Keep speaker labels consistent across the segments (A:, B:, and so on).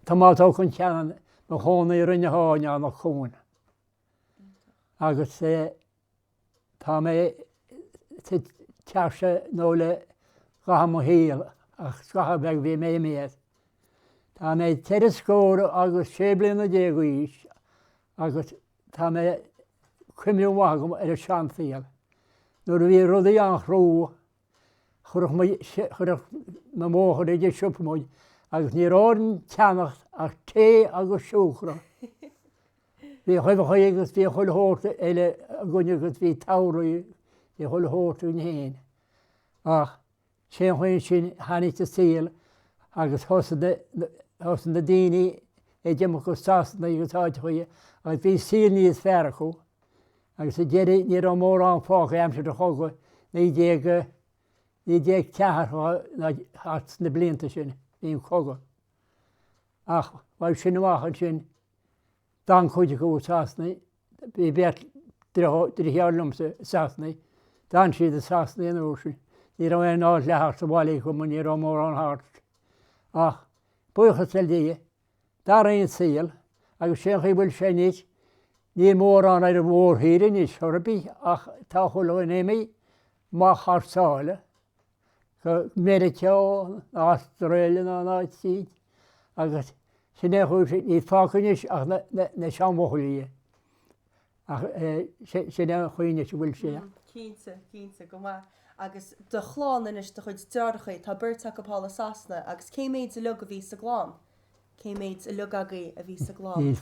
A: Tom O Coinceannain mo chónaí rinne háin Eanach Dhúin. Agus tá mé tease nó le gaham híal ach scacha bheith bhí mé méad. Tá mé teir scór agus 6 bliain a déaghaois agus tá mé cuimhníonn ar seantaíal. Nuair a bhí rudaí an chrú chuireadh na mhór idir siúpamóid agus ní ráin teannacht ach té agus siúchra. Bhí chuimh agus bhí chuil hóirta eile a gcuine agus bhí taraí bhí chuil hóirta in héin. Ach sé chuin sin tháinig síl agus thosan na daoine é deimach go sasna agus áid chuige agus bhí síl níos fearr acu agus déidir ní an mór an fácha amsir de choga ní déag ceathar na blianta sin bhíon choga. Ach bhaid sin amachchan sin dan chuide go sasna bhí beart hearlummsa sasna dan siad a sasna an úsin. Ní ra an áil lethart sa bhaile go ní ra mór an hart. Ach Buíochas le Dia dar aon síl agus sé bhfuil sé níos ní mór an ar mhór híre níos thorbí ach tá chuil in éimi má chartáile go Mericeá Australia ná áid siad agus sin é chuil ní fácanis ach na seanmhóchaí. Ach sin é chuoine bhfuil sé.
B: Cínta go maith. Agus de chláán is de chuid dearchaí tá burteach apála sasna agus cé méid a lug a bhí sa glán. Cé méid a lug agaí a bhí sa glán.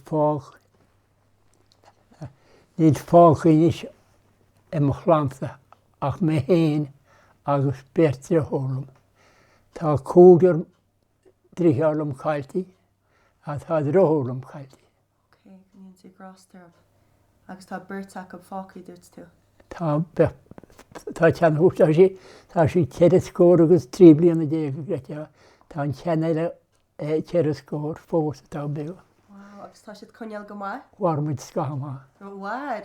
A: Níd fáchaínis im chláanta ach mé héin agus beirte hólam. Tá cúidir dríchearlam chailtí a tá drohólam chailtí.
B: Ok, níon tú grástarb. Agus tá burteach a fácaí dúirt tú.
A: Tá tean hústa sí tá sí teir scór agus 3 bliain a déag tá an cheanile teir scór fós atá beag.
B: Wow, agus tá siad coineal go maith?
A: Warmuid scama.
B: Uair.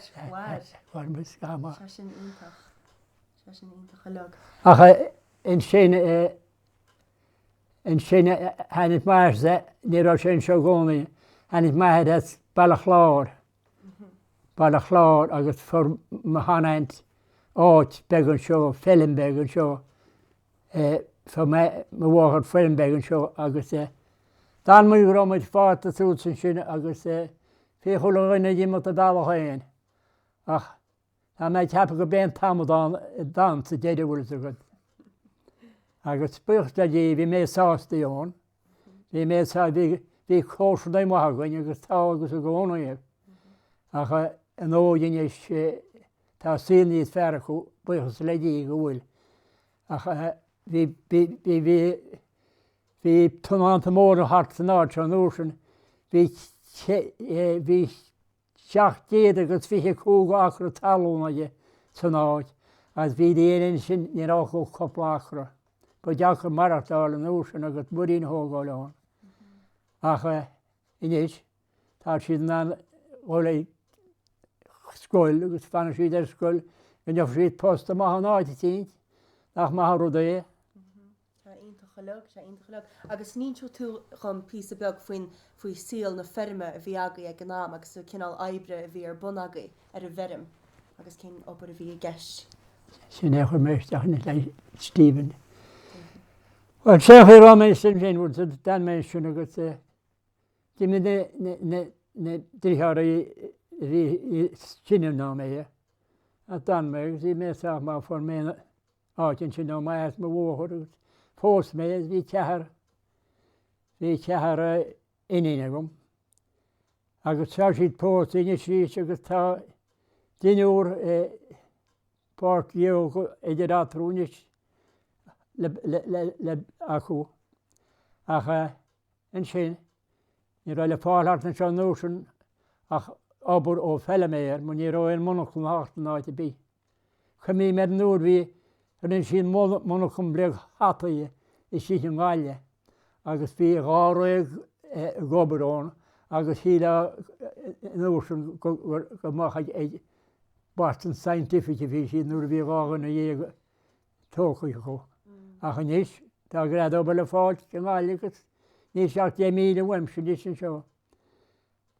A: Warmuid scama.
B: Se sin ítach a lug.
A: Ach in sin hanit mhair ní rá sin seo gcónaí hanit mhair as bailachlár. Bailachlár agus for mahanaint áit began seo, felin began seo, for mhór felin began seo agus dan mu romaid fáta túlsan sin agus fé chuil rinne dímat a dálachain. Ach tá méid tepa go ben tamadán dan sa déidir bhfuil a go. Agus Buíochas le Dia bhí mé sásta ón, bhí mé bhí chósa daim maithagain agus tá agus a gcónaíh. Ach an ódin is tá síl níos fearr acu Buíochas le Dia go bhfuil. Ach bhí tunanta mór a hart san áit an úsin bhí 7 agus 25 achra talúnaide san áit as bhí déanaan sin ní ácha coppla achra. Ba deachar marachtáil an úsin agus buín thógáileáin. Ach inis tá siad an bhfuil scoil agus fanna siad ar scoil go neamh siad post amach an áid tíint nach maith rud é.
B: Tá iontacha lug. Agus níon tú chun pí a beag faoi síl na ferme a bhí agaí ag an am agus cinál aibre a bhí ar bunagaí ar a bherim agus cin op a bhí geis.
A: Sin é chuir méisteach le Stephen. Well sé chuir ráméid sin bhúil dan mé sin agus Dime na drítharaí bhí sinne ná mé a dan mé agus í méach má for mé áin sin ná mai má bhór agus fós mé bhí cethar iníine gom. Agus tá siad pót ine sí agus tá duineúr páirt dhéo idir átrúnis le acu. Ach an sin ní ra le fáilthart na seán nósin ach ábhar ó fellméir mu ní ra an monachún háachtain áit a bí. Chumí me núr bhí an sin monachún bleag hataí i sí an gáile agus bhí gáraigh gobarón agus híle nósin go maicha é Boston Scientific a bhí sí nuair bhí gágan na dhéag tóchaí chu. Ach an níos tá gréad ó le fáilt an gáile agus ní seach 10,000 weimse ní sin seo.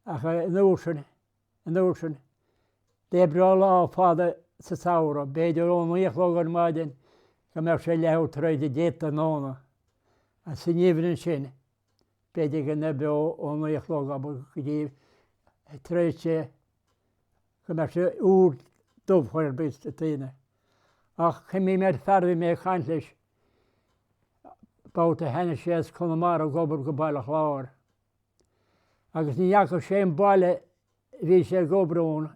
A: Ach an úsin, débra lá fáda sa saora, beidir ón íochlóg an maidin, go mar sé leabhtar de déta nóna. A sa níomhann sin, beidir go nebe ón íochlóg ab go dtí tréite go mar sé úr dubhhair bit a tíine. Ach chymí méid ferdi mé chaint leis báta henne sé Conamara gobar go bailach láir. Agus ní jacha sé baile bhí sé gobrún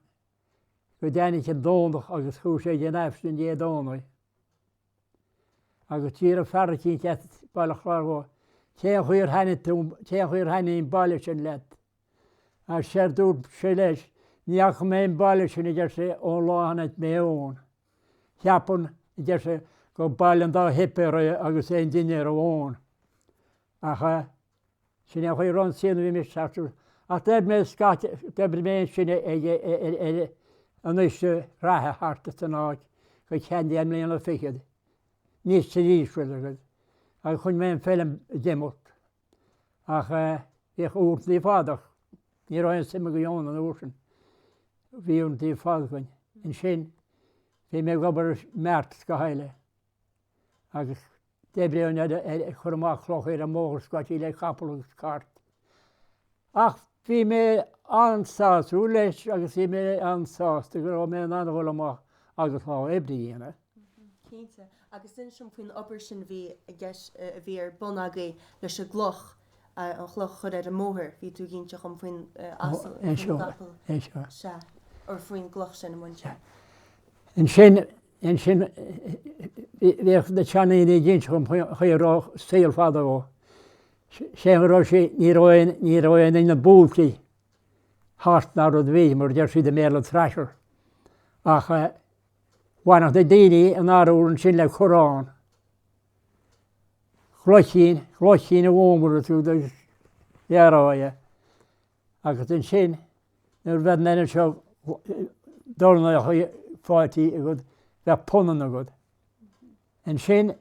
A: go déananig an dónach agus chú sé den efsin dé dónaí. Agus tír a ferdi cín ceat bailach láir go. Té chuir henne in baile sin let. A sé dúr sé leis, ní jacha mé in baile sin idir sé ón láhannet mé ón. Cheapan idir sé go bailan dá hipper agus é duine ar bhón. Ach sin a chuir ran síana bhí mis seachú. Ach deb mé sin Anois rathe harta san áid go cheandaí an mléana fichiad. Níos sa dísfuil agad. Ach chun mé film dimot. Ach bhíoch úrtaí fádach. Ní roiinn sima go dheon an úrsin. Bhí úrtaí fádagain. In sin, bhí mé gobar mert go heile. Agus déblion churmach chloch ar a mhór scoití le chapel cart. Ach bhí mé ansáú leis agus bhí mé ansásta go raibh mé an anhfuil amach agus lá ébliíana.
B: Cínte, agus sin sin faoin obair sin bhí a bhí ar bunagaí leis a gloch an chloch chud ar a mhór, bhí tú cinnte chum faoin asal se ar faoin gloch sin muinte.
A: In sin bhíoh na teanaí ddíint chum chuirrá saoil fada ó. sé rá sé ní roiin in na búltaí hart ná rud bhí mar deir siad a méle treisir. Ach bhainach de daoine an áúr sin le chorán. Chloicín a bhómara tú dearáide. Agus in sin nuair bheith nena seo dorna fáiltí a go bheith punan a go. In sin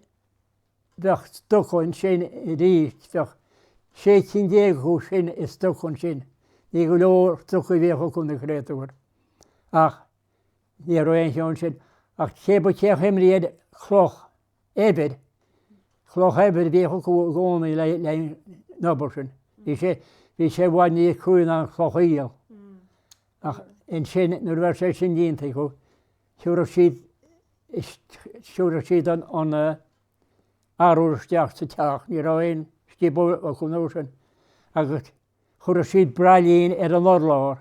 A: bheith stochain sin i ríist bheith 16 chu sin is stochain sin. Ní go leor stocha bhécha chun na chréitúir. Ach ní roiin seán sin. Ach chéba chéimríad chloch éibid. Chloch éibid bhécha gcónaí le nabar sin. Bhí sé bhaid ní chuin an chlochaíal. Ach in sin nuair bheith sé sin dínta go siúra siad an áúirsteach sa teach ní roiin scibú a chun sin. Agus chur siad bralín ar an orláir.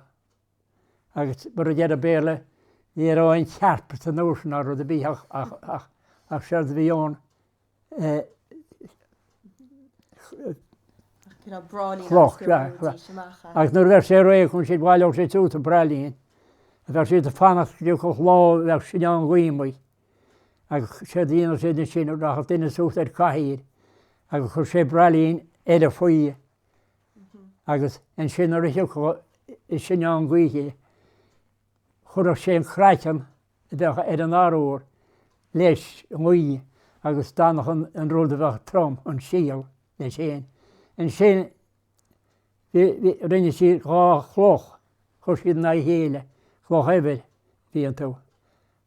A: Agus mar a dead a béle ní roiin chearpa san úsin ar a bí ach sé bhí ón chloch. Ach nuair bheith sé ré chun siad bháile sé túta bralín. A bheith siad a fannach dú chu lá bheith sin an ghuiimí. Agus sé dhéana sé na sin nach duine súta ar caiíd. Agus chur sé bralín éile faoi. Agus an sin ar is sin an ghuiiche. Chur sé an chráicean ar an áúir leis ghuií agus dánach an rúda bheith Tom an síal le sin. An sin rinne sí gá chloch chur siad na héile chloch éibid bhí an tú.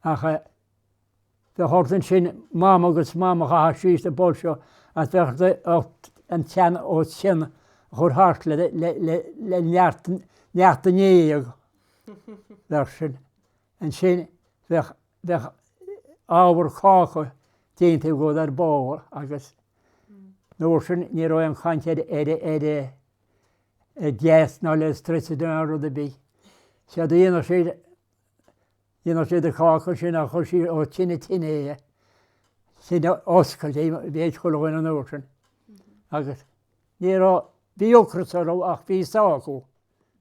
A: Ach bheith hortan sin mám agus mám a síos a bol seo a bheith an tean ó sin chur hart le neartanéag bheith sin. An sin bheith ábhar chácha déanta go ar báil agus nóir sin ní roi an chaintead déas ná le stresa dá rud a bí. Sé dhéana siad a chácha sin a chur sí ó tinine sin oscail bhéad choilhain an nóir sin. Agus ní bíocras ach bhí sáú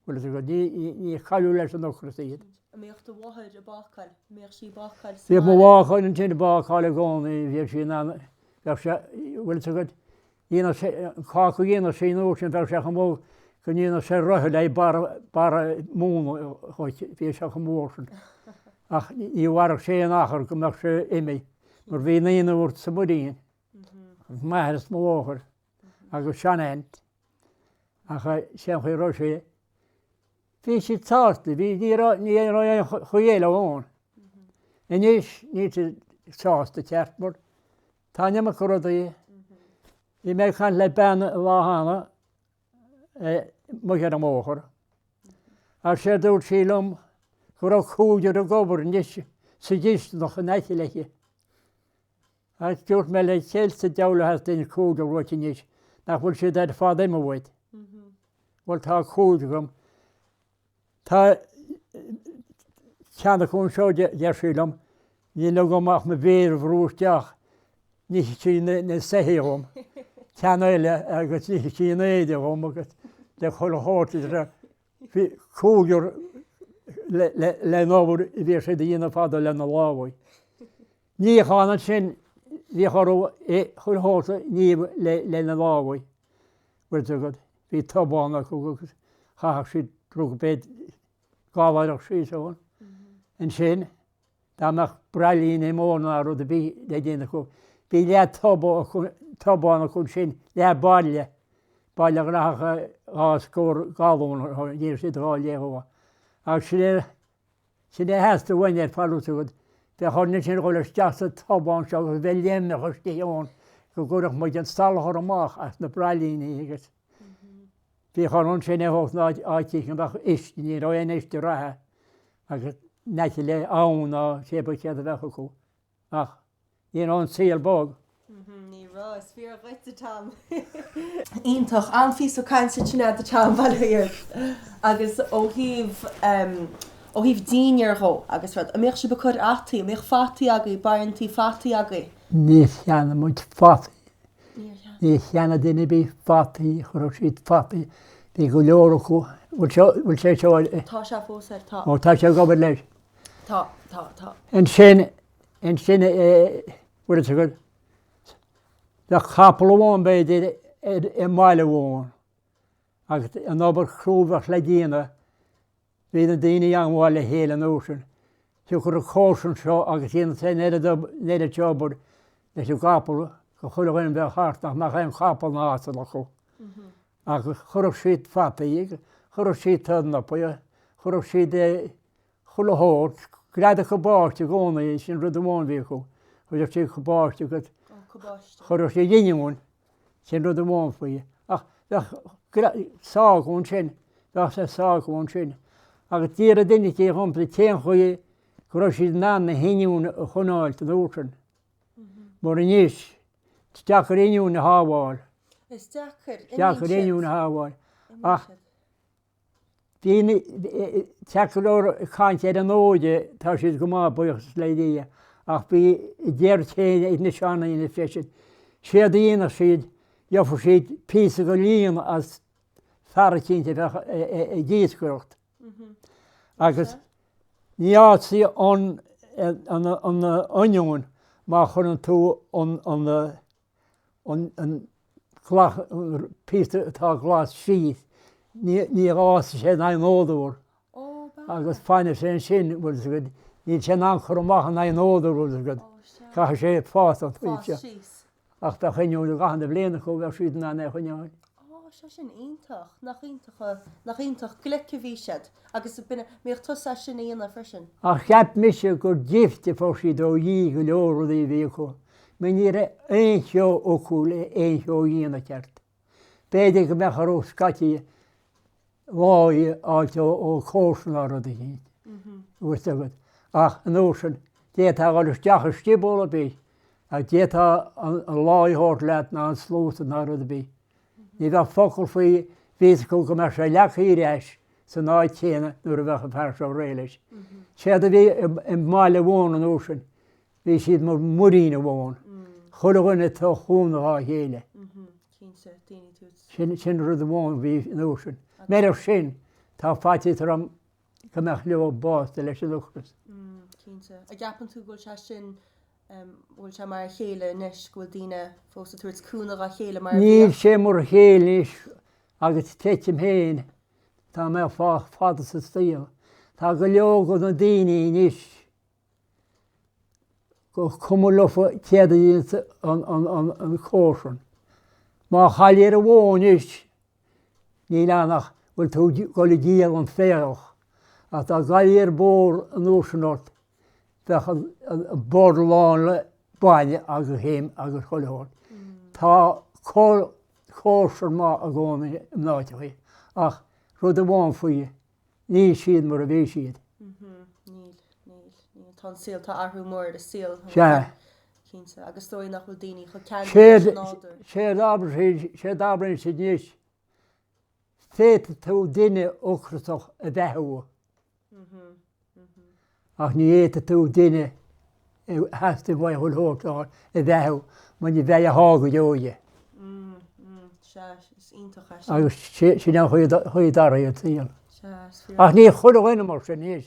A: bhfuil go ní chaú leis an ochras iad.
B: Méocht a bhaid a bácail, méoch sí bácail.
A: Bhí mo bháchail an tinine báchail a gánaí bhíh sin bhfuil go chácha dhéana sé nó sin bheith seach mó go dhéana sé rothe le bara múna bhí seach mór sin. Ach í bharach sé an achar go meach sé imi mar bhí naíana bhúirt sa muíon. Maithras mó áchar agus seanint ach sé chu ro sé. Bhí si tásta, bhí ní chuéile bháin. Inis ní tásta teartmór, táine a chuí. Bhí mé chu le ben bháhanana mu ar an móchar. A sé dúirt sílam go raibh cúidir a gobar níos sa ggist nach an aice leiche. A dúirt me le chéilsa deolathe daoine cúidir ruirte níos, nach bhfuil siad ar fád éime bhaid. Bhfuil tá cúidir gom. Tá ceanna chun seo de sílam, ní le gomach me bhéir bhrúisteach, ní sí na sahéom. Ceanna eile agus ní sí éide gom agus de choláirta cúidir le nóbhar i bhí sé dhéana fada le na lábhaid. Ní chána sin bhí chorú chuláirta ní le na lábhaid. Bhí tabána chugus chaach si trúg bed gáhaireach síos. An sin, dáach brelín é móna a rud a bhí le déana chu. Bhí le tabána chun sin le baile racha scór gáhún díir si gá léhá. A sin é heasta bhaine ar fallútagad, de chuna sin goil teasta tabán se agus bheith léimna chustíón go gurach muid an stallachar amach as na brelíní agus. Bhí chun sin é hóna áitiich an is ní ra éiste rathe agus neice le ann á sé chéad a bhecha chu. Ach, íon an síal bog.
B: Ní rá is fíor ghaite Tom. Ionintach an fís ó caiinte sinna a Tom bhilíir agus ó híh daoinear go agus rud a mé se becud achtaí, mé fataí agaí baintí fataí agaí.
A: Ní cheanna muid fataí. Ní cheanna duine bí fataí chu siad fataí bhí go leor chu bhfuil sé seáil.
B: Tá se fós ar tá.
A: Ó tá sé gobir leis.
B: Tá.
A: An sin bhfuil go de chapal bháin béidir i máile bháin agus an ábhar chrúbhach le díana bhí na daoine anháil le héal an ósin. Tú chur a cósan seo agus íana sé néad teobar leis go gapal go chuirhain bheith hartach nach an chapal nása le chu. Agus churh siad fataí, churh siad tadnapa, churh siad chulathót, greidir go báiste gcónaí sin rud amháin bhí chu, chuidir si go báiste go churh sé dhéineún sin rud amháin faoi. Ach ságún sin, bheith sé ságún sin. Agus tíar a duine tí chumpla téan chuí go raibh siad ná na héineún a chunáil an útran. Mar a níos, teachar inún na hábháil. Teachar inún na hábháil. Ach, teachar Cainteoirí an óide tá siad go má Buíochas le Dia, ach bhí déir chéad na seanna ina feisin. Siad Eanach siad, jofar siad písa go líon as fearcínte díoscuireacht. Agus ní ásaí an oniún má chun tú an písa atá glas síos. Ní ása sé na nódúir. Agus fáinine sé sin bhfuil go ní sé ná chur amach na nódúir bhfuil go. Cha sé fásta an tuite. Ach tá chuineú gahan na bliana chu bheith siad na chuineáil.
B: Se sin ionintach nach ionintach gleice bhí siad agus mé tusa sin íana freisin.
A: A cheap mise gur dífte fó siad ó dhí go leor í bhí chu. Me ní éon seo ó cúil éon seo dhéana ceart. Béidir go mecharú scatí láí áilte ó cósan á rud a hí. Bhuiiste ach an ósan détá gáil teachar stibóla bí a détá an láithórt leat ná an slúta ná rud a bí. Ní bheith focail faoi bhís go go mar sé lechaí éis san áid chéana nuair a bheith a fear seo réiles. Séad a bhí i máile bháin an ósan, bhí siad mar muína bháin, chulaghine tá chúnaá chéile. Sin rud a bháin bhí an ósan. Méidir sin tá fáilte am go meach leo básta leis an luchtas.
B: A gapan tú goil se sin bhfuil se mar chéile nes goil daoine fósta tuairt cúnach a chéile mar.
A: Níl sé mar chélis agus teim héin tá mé fáda sa stíl. Tá go leo go na daoine níos go cumú lofa chéad an cósan. Má chaléir a bháin is ní Eanach bhfuil tú gola díal an féoch. A tá gaiir bór an úsannát fecha bór láin le baile agus héim agus choileáil. Tá cósar má a gcóna náitechaí ach rud a bháin faoi ní siad mar a bhí siad.
B: Níl tá síl tá arthú mór a síl. Cínte agus dói nach bhfuil daoine chu ceann.
A: sé d'abrann sé níos. Féit tú duine ochratach a bheithú. Ach ní éta tú duine heasta bhaid chuilthóachtáil a bheithú man i bheith a hága deoige. Agus sin an chuid dara a tíal. Ach ní chudhhaine mar sin níos.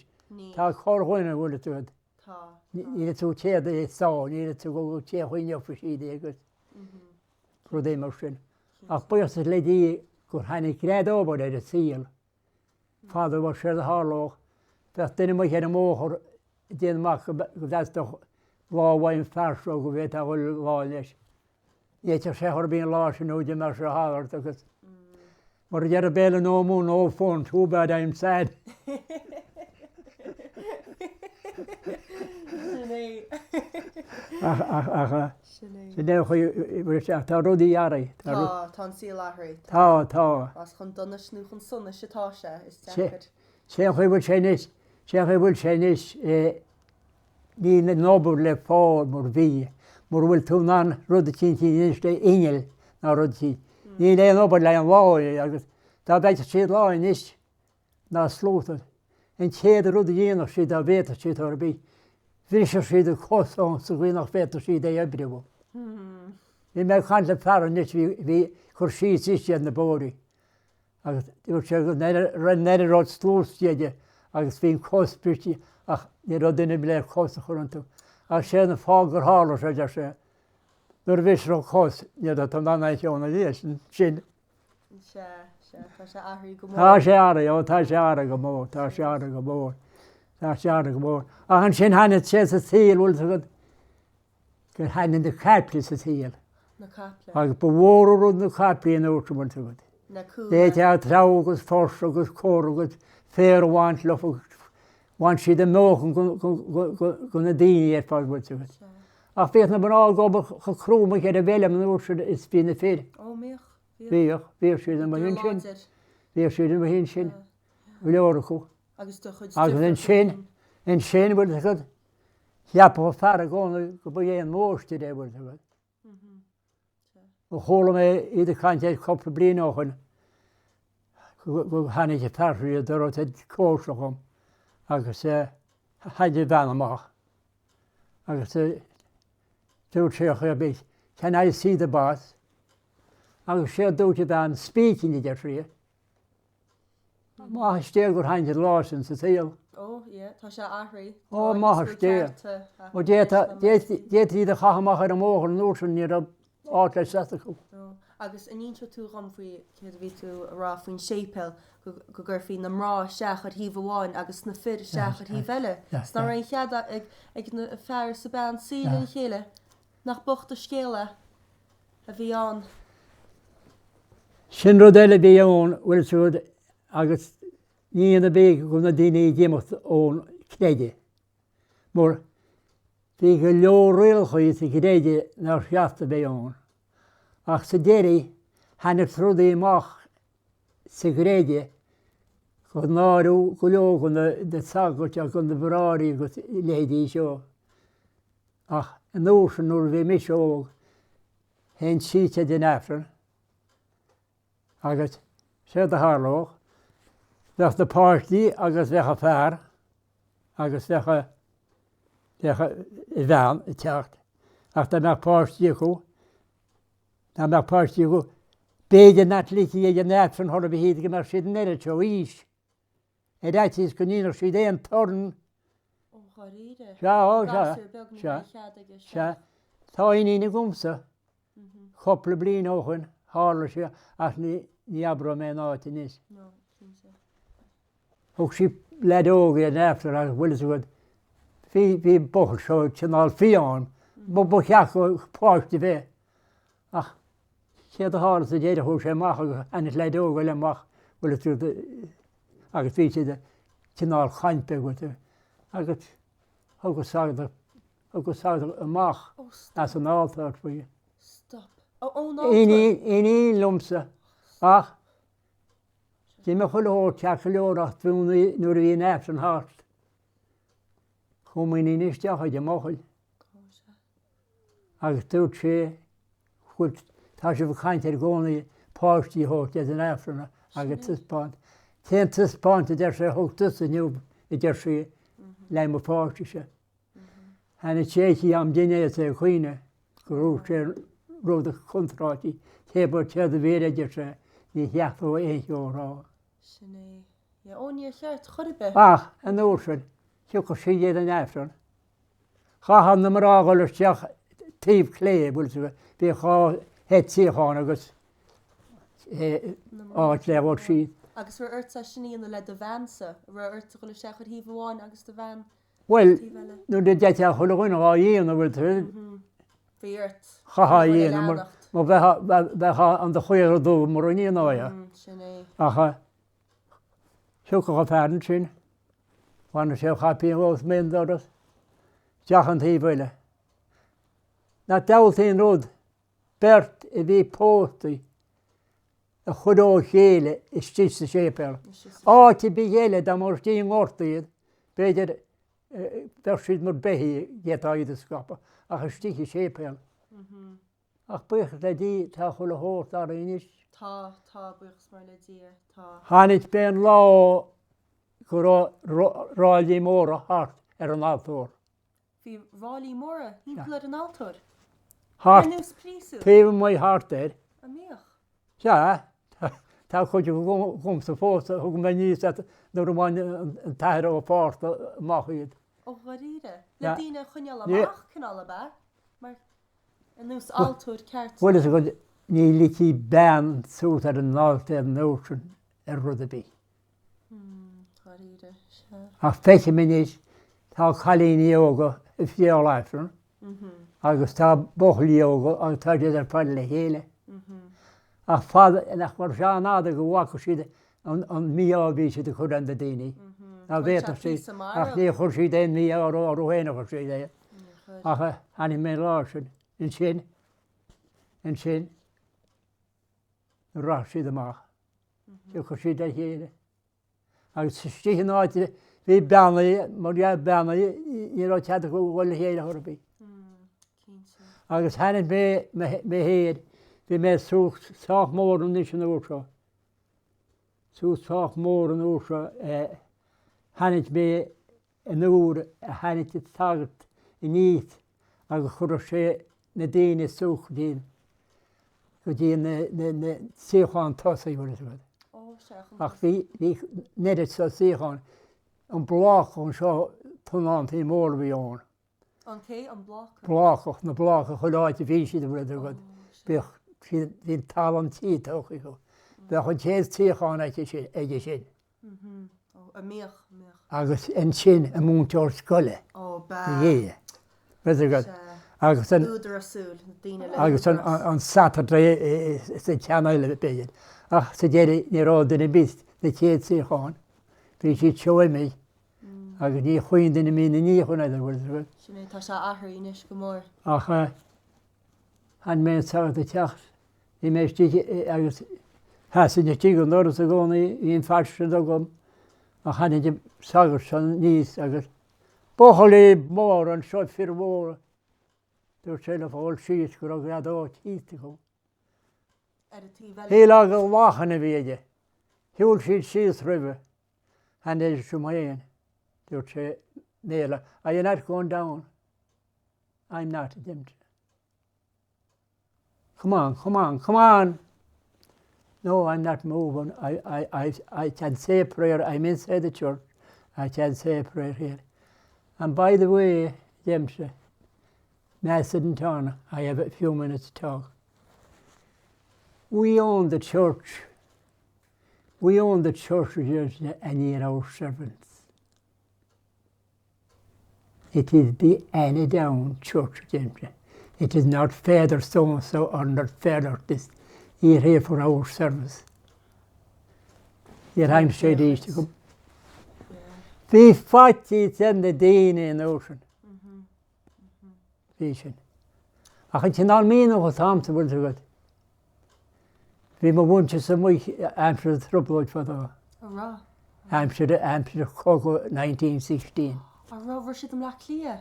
A: Tá chorhhaine bhfuil tuad. Ní tú chéad é sáin, ní tú go téhaine fa siad agus rud é mar sin. Ach buíochas le Dia gur hanig gréadóbar ar a tíal. Fáidir bhar sé a hálách. Bheith duine mai chéad móthir déanamach go bheitach láhhain fearsó go bhéit a bhfuil láil leis. Éte sé chuir bíon lá sin úide mar se háart agus. Mar a dhear a béle nómú nó fón too bad I'm sad. Sinné chu tá rudaí dhearaí.
B: Tá síl áthraí.
A: Tá.
B: As chun donna snú chun sunna setá se is
A: sé chuibhfuil sé níos ní na nóbúr le fáil mar bhí. Mar bhfuil tú ná rud a tí níos le ingel ná rud tí. Ní le nóbúr le an bháil agus tá bheith siad láin níos ná slúta. An chéad rud a dhéanamh siad a bhéta siad ar bí. Bhí sé siad a cosán sa bhíonach féta siad é ebriú. Bhí me chaint le fear níos bhí chur siad siad na bórí. Agus dúir sé go neidir rád slústéide agus bhíon cospirtí ach ní rud duine le cosa chuintú. A sé na fágur hála sé de sé. Nuair bhís rá cos níad a tá nána teánna léis sin.
B: Tá sé áthraí go mór.
A: Tá sé ara, tá sé ara go mór, tá sé ara go mór. Tá sé ara go mór. Ach an sin haine sé sa tíal bhfuil gur haine na capli sa tíal.
B: Na capla.
A: Agus bhór rud na capli an úrtamar tugad. Déit a trá agus fors agus cór agus fér bhaint le bhaint siad an nóchan go na daoine ar fáil bhil tugad. Ach féit na baná gobar chu chrúmach ar a bhéile an úrsa is bí na fér.
B: Ó míoch.
A: Bíoch, bíoch siad an mahín sin. Bíoch siad an mahín sin. Bhleorachú.
B: Agus
A: an sin bhfuil tugad. Cheappa fear a gána go b éon mórsta é bhfuil tugad. Go chóla mé iad a Cainteoirí coppla bliain áchan go hanig a fearsaí a dorát cóirslacham agus haidir bheanamach. Agus dúirt sé chu bit can I see the boss? Agus sé dúirt bhean speaking i de trí. Má stéal gur haidir lásin sa tíal.
B: Ó, tá sé áthraí.
A: Ó, má stéal. Ó déit iad a chahamach ar an móthir an úrsan ní a áit leis seaachú.
B: Agus in íonse tú ram faoi chéad a bhí tú rá faoin sépel go gur faoin na mrá seachar hí bháin agus na fir seachar hí bheile. Sná raon chead ag na fearr sa ben síle chéile nach bocht a scéile a bhí an.
A: Sin rud eile bhí ón bhfuil siúd agus ní na bé go na daoine déimecht ón cnéide. Mór bhí go leor réalchaí sa cnéide nar cheasta bé ón. Ach sa déirí hanig rudaí amach sa gréide go náú go leo go na sagairt a go na bhráí go léadaí seo. Ach an úrsan nuair bhí mis óg hen síte den efran agus sé a thálách bheith na páirtí agus bheitcha fearr agus bheitcha i bhean i teacht. Ach tá meach páirtí acu na meach páirtí acu béidir natlíí é an efran thola bhí híad go mar siad neire teo ís. I dtís go níonar siad é an torn. Se tá iní gúmsa chopla bliain óchan hála sé ach ní abra mé náta níos. Thug si ledóga an eftar agus bhfuil hí bochar seo tinál fiáin bu cheach go páirtí bheith. Ach chéad a hála a déidir thug sé amach agus anis ledóga le amach bhfuil tú agus bhí siad cinál chainte go agus agus sagad amach as an altar faoi.
B: Stop. Oh, no.
A: Iní lumsa ach dí me chuil ó teach leorach dúna nuair a bhí nefs an háart. Chumí níosteach de mochail. Agus dúirt sé chuid tá sé bh chaint ar gcónaí páistí hót an efrana agus tuspáint. Téan tuspáint idir sé thugtas aniu idir sé le mo páistí se. Hanna séí am duine é chuoine go rú sé rud a chunráití tébal tead a bhéad idir sé ní heachú éorrá.
B: Sinné. Ja, óní cheart choribe.
A: Ach, an úsin, tu go sí iad an efran. Chahan na mar ágáil teach tíomh clé bhfuil se bhí chá het tíáin agus áit le bhil siad.
B: Agus ru airt sinní an le do bhansa, ru airt go le se chud híh bháin agus do bhan.
A: Well, nu de deite a chuin á dhéana bhfuil tú.
B: Bhí airt.
A: Chaá dhéana má bheitcha an de chuir dú mar in áia.
B: Sinné.
A: Acha siú go fearan sin, bhainna sé chapíí bhs méndáras, deachan taí bhile. Na dáiltaíon rud bert I bhí pótaí a chudó chéile is tí sa sépéil. Áiti bí chéile dá mar tí ngortaíad, beidir ber siad mar behí gétáid a scapa, achas tí sépéil. Ach buchas le dí tá chula hót ar inis.
B: Tá buchas mar le dia, tá.
A: Hanit ben lá go ráilí mór a hart ar an altóir.
B: Bhí ráilí móra, hímpla an altóir.
A: Hart,
B: Anois prísú.
A: taobh mai hart éir.
B: A míoch.
A: Se, tá chuide go gom sa fósta, thug me níos nuair amháin an tair ó páirta amach iad.
B: Ó gharíre. Le dtíine chuineal amach cinál ba, mar Anois altóir ceart.
A: Bhfuil is go ní lití ben sút ar an náilte an nósin ar rud a bí.
B: Gharíre, se.
A: Ach feice minis tá chalíní óga I fiá leifran, agus tá bochlí óga agus tá iad ar fáil le chéile. Ach fad nach mar seanáda go bhacha siad an míábhí siad a chud an da daoine. Na bhétar sí ach ní chur siad é mí á roihéna chu siad é. Ach hanig mé lá sin in sin rá siad amach. Tu chu siad a chéile. Agus tíchan áite bhí beannaí mar beanna ní rá tead go bhfuil chéile thurabí. Agus hanig mé héad bhí mé súcht sách mór an níos an úrseo. Súcht sách mór an úrseo hanig mé an úr a hanig tagart I níos agus chur sé na daine súcht dín. Go dtí na síocháin tosaí bhfuil is. Ach bhí neidir sa síocháin an blách an seo tunántaí mór bhí ón.
B: An cé an blách?
A: Bláchach na blácha chuláite bhí siad a bhfuil go. Bích hín tal an tí tocha go. Bech chun chéad tíocháin éige sin.
B: A míoch.
A: Agus an sin a múnteir scoile.
B: Ó ba.
A: Dhé. Beidir go. Agus
B: Údar a súl, daine le.
A: agus an Saturday sa ceannaile beidir. Ach sa déir ní rá duna bist na chéad tíocháin. Bhí siad seoimí agus ní chuoin duna mí na ní chun idir bhfuil.
B: Sinné tá se ahar inis go mór.
A: Ach han mé sagart a teach. Ní mé agus hasan tí go nóras a gcónaí híon feiste do gom. A chanig sagart san níos agus bochalí mór an seo fir mór. Dúir sé le fáil síos go raibh adó títe go. Hí le go bhachanna bhíide. Hiúil siad síos ribh. Han éidir sumahéin. Dúir sé néla. You're not going down. I'm not dimmed. Come on. No, I'm not moving. I can say a prayer. I'm inside the church. I can say a prayer here. And by the way, James, Mass and Tom, I have a few minutes to talk. We own the church. We own the church and you're our servants. It is the Annaghdown church, James. It is not Father so-and-so or not Father this. You're here for our service. Níor haim sé díiste go. Bhí fáití den na daoine in ósin. Bhí sin. Ach an tinál mína go támta bhfuil a god. Bhí má bhainte sa mú aimsir a trúblaid fadá.
B: Ará.
A: Aimsir cogo 1916.
B: Ará bhar siad am le clia.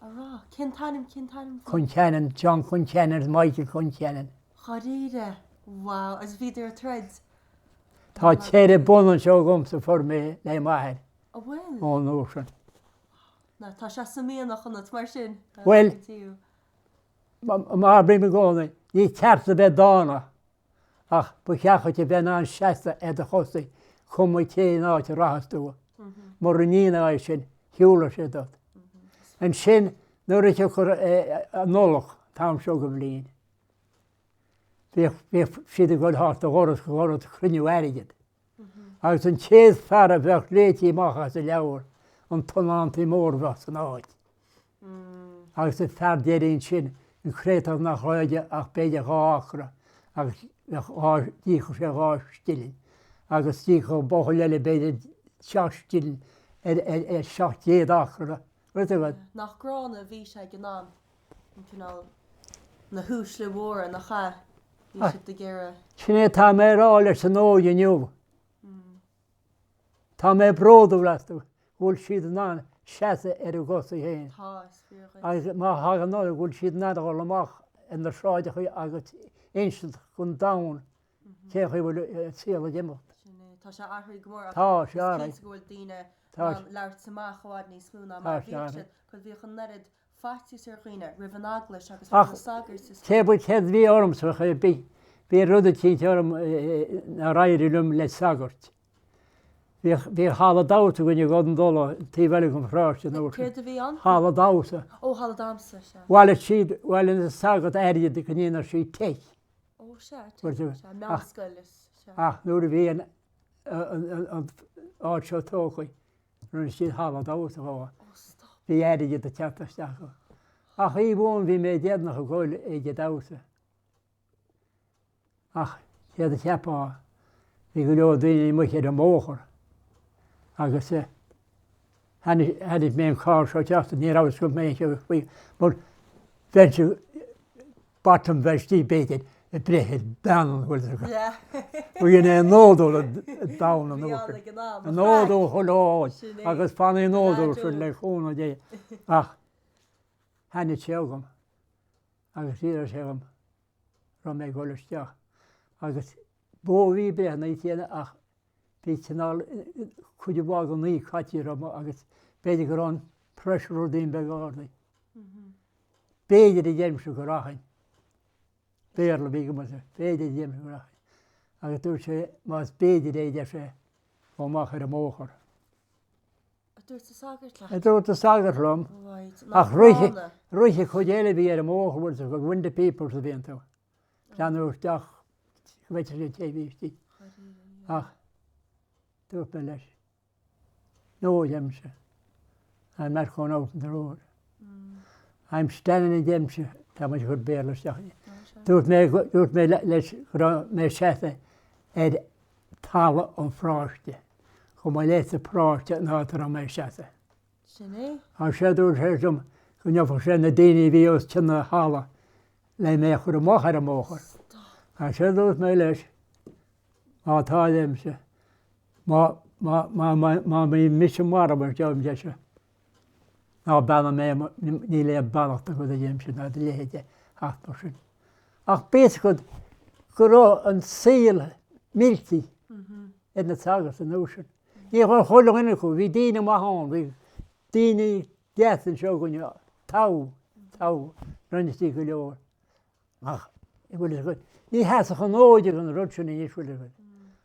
B: Ará. Cainteoirí.
A: Coinceannain, John Coinceannain, Michael Coinceannain.
B: Charíide. Wow. As bhí ar threads.
A: Tá chéad bunan seo gomsa for mé le mhair
B: A bhfuil.
A: ón ósin.
B: Na tá se sa míonach chunat mar sin.
A: Well, má brí me gána, ní teartta bheith dána. Ach, bu cheachcha ben an seasta a chosaí chum mai té áit a rahasú. Mar an níana sin, hiúla sé dat. An sin, nuair a chur an nólach tám seo go bliain. Bhí siad a goil háart a ghoras go ghoras chruinniú airigid. Agus an chéad fear a bheith léití machchas a leabhar an tonántaí mhór bheith san áid. Agus a fear déiríonn sin an chréitah nach ráide ach beidir gáachra agus dícha sé gá stilin. Agus dícha bocha leile beidir seach stilin seach déad achra.
B: Nach grána bhí sé gná na hús le mhór nach cha.
A: Sinné tá mé rá leis an óid aniuh. Tá mé bródú leú bhfuil siad ná seasa ar a gosa héin. Agus má hagan ná bhfuil siad nádáil amach in na sráide chu agus instant chun dam ché chu bhfuil síla dimacht.
B: Tá sé athraí gomór
A: Tá sé áraí.
B: bhfuil daoine leir samach cháid ní smúna mar bhí chu bhí chun nerid fáití ar chuoine rih an aglas agus sagar
A: Té buid head bhí ormsa chu bí rudda tí orm na rairilum le sagart. Bhí hála dáta gonne god an dóla tí bhile go fráiste nó. Hála dása.
B: Ó hála dámsa se.
A: Bhile siad bhile na sagart airiad go níonar sí teich.
B: Ó se meascoilis.
A: Ach nuair a bhí an áid seo tóchaí nuair siad hála dáta gá. Bhí airiad a teachtasteach. Ach í bhin bhí mé déadnach a gáil ige dása. Ach chéad a teapá bhí go leor daoine mu ar an mhór. Agus hanig mé an cá seo teachta ní rás go mé faoi mar bheitse batam bheitstí béidir a breithead danan bhfuil go. Bhí an nódó a dána nuair. An nódó choláid agus fanna nódó sin le chóna dé. Ach hanig teagam agus íar segam ra mé ggóilisteach. Agus bóhí brethna í téana ach bhí tinál chuide bhág an ní chatíí agus beidir go an preisiú daon be gádaí. Béidir i dhéimse go rachain. Béarla bhí go béidir i dhéimse go rachain. Agus dúir sé más béidir éidir sé óach ar a móchar. Dúirt a sagart lom. Ach ruiche chuidéile bhí ar a móchar bhfuil go win the people a bhíon tú. Leanúteach bheitir sé téhítí. Ach dúirt me leis. Nó dhéimse. An mar chun áit an róir. I'm standing in dhéimse tá mu chur béarlasteach. Dúirt mé leis mé seaithe ar talla an fráiste. Chum má léit a práiste nátar an mé seaithe. An sé dúir sésom go neofa sé na daoine bhí os tinna hála le mé chur amach ar a móchar. An sé dúirt mé leis má tá dhéimse. Má mí mis mar mar deim deise. Ná banna mé ní le bannachta go a dhéimse ná de léide hátar sin. Ach bés go rá an síl míltí in na tagas an nósin. Ní chu chola inna chu, bhí daine maithán, bhí daine dean seo gonne tá runnetí go leor. Ach i bhfuil go. Ní heasa an óide an rudsin í bhfuil go.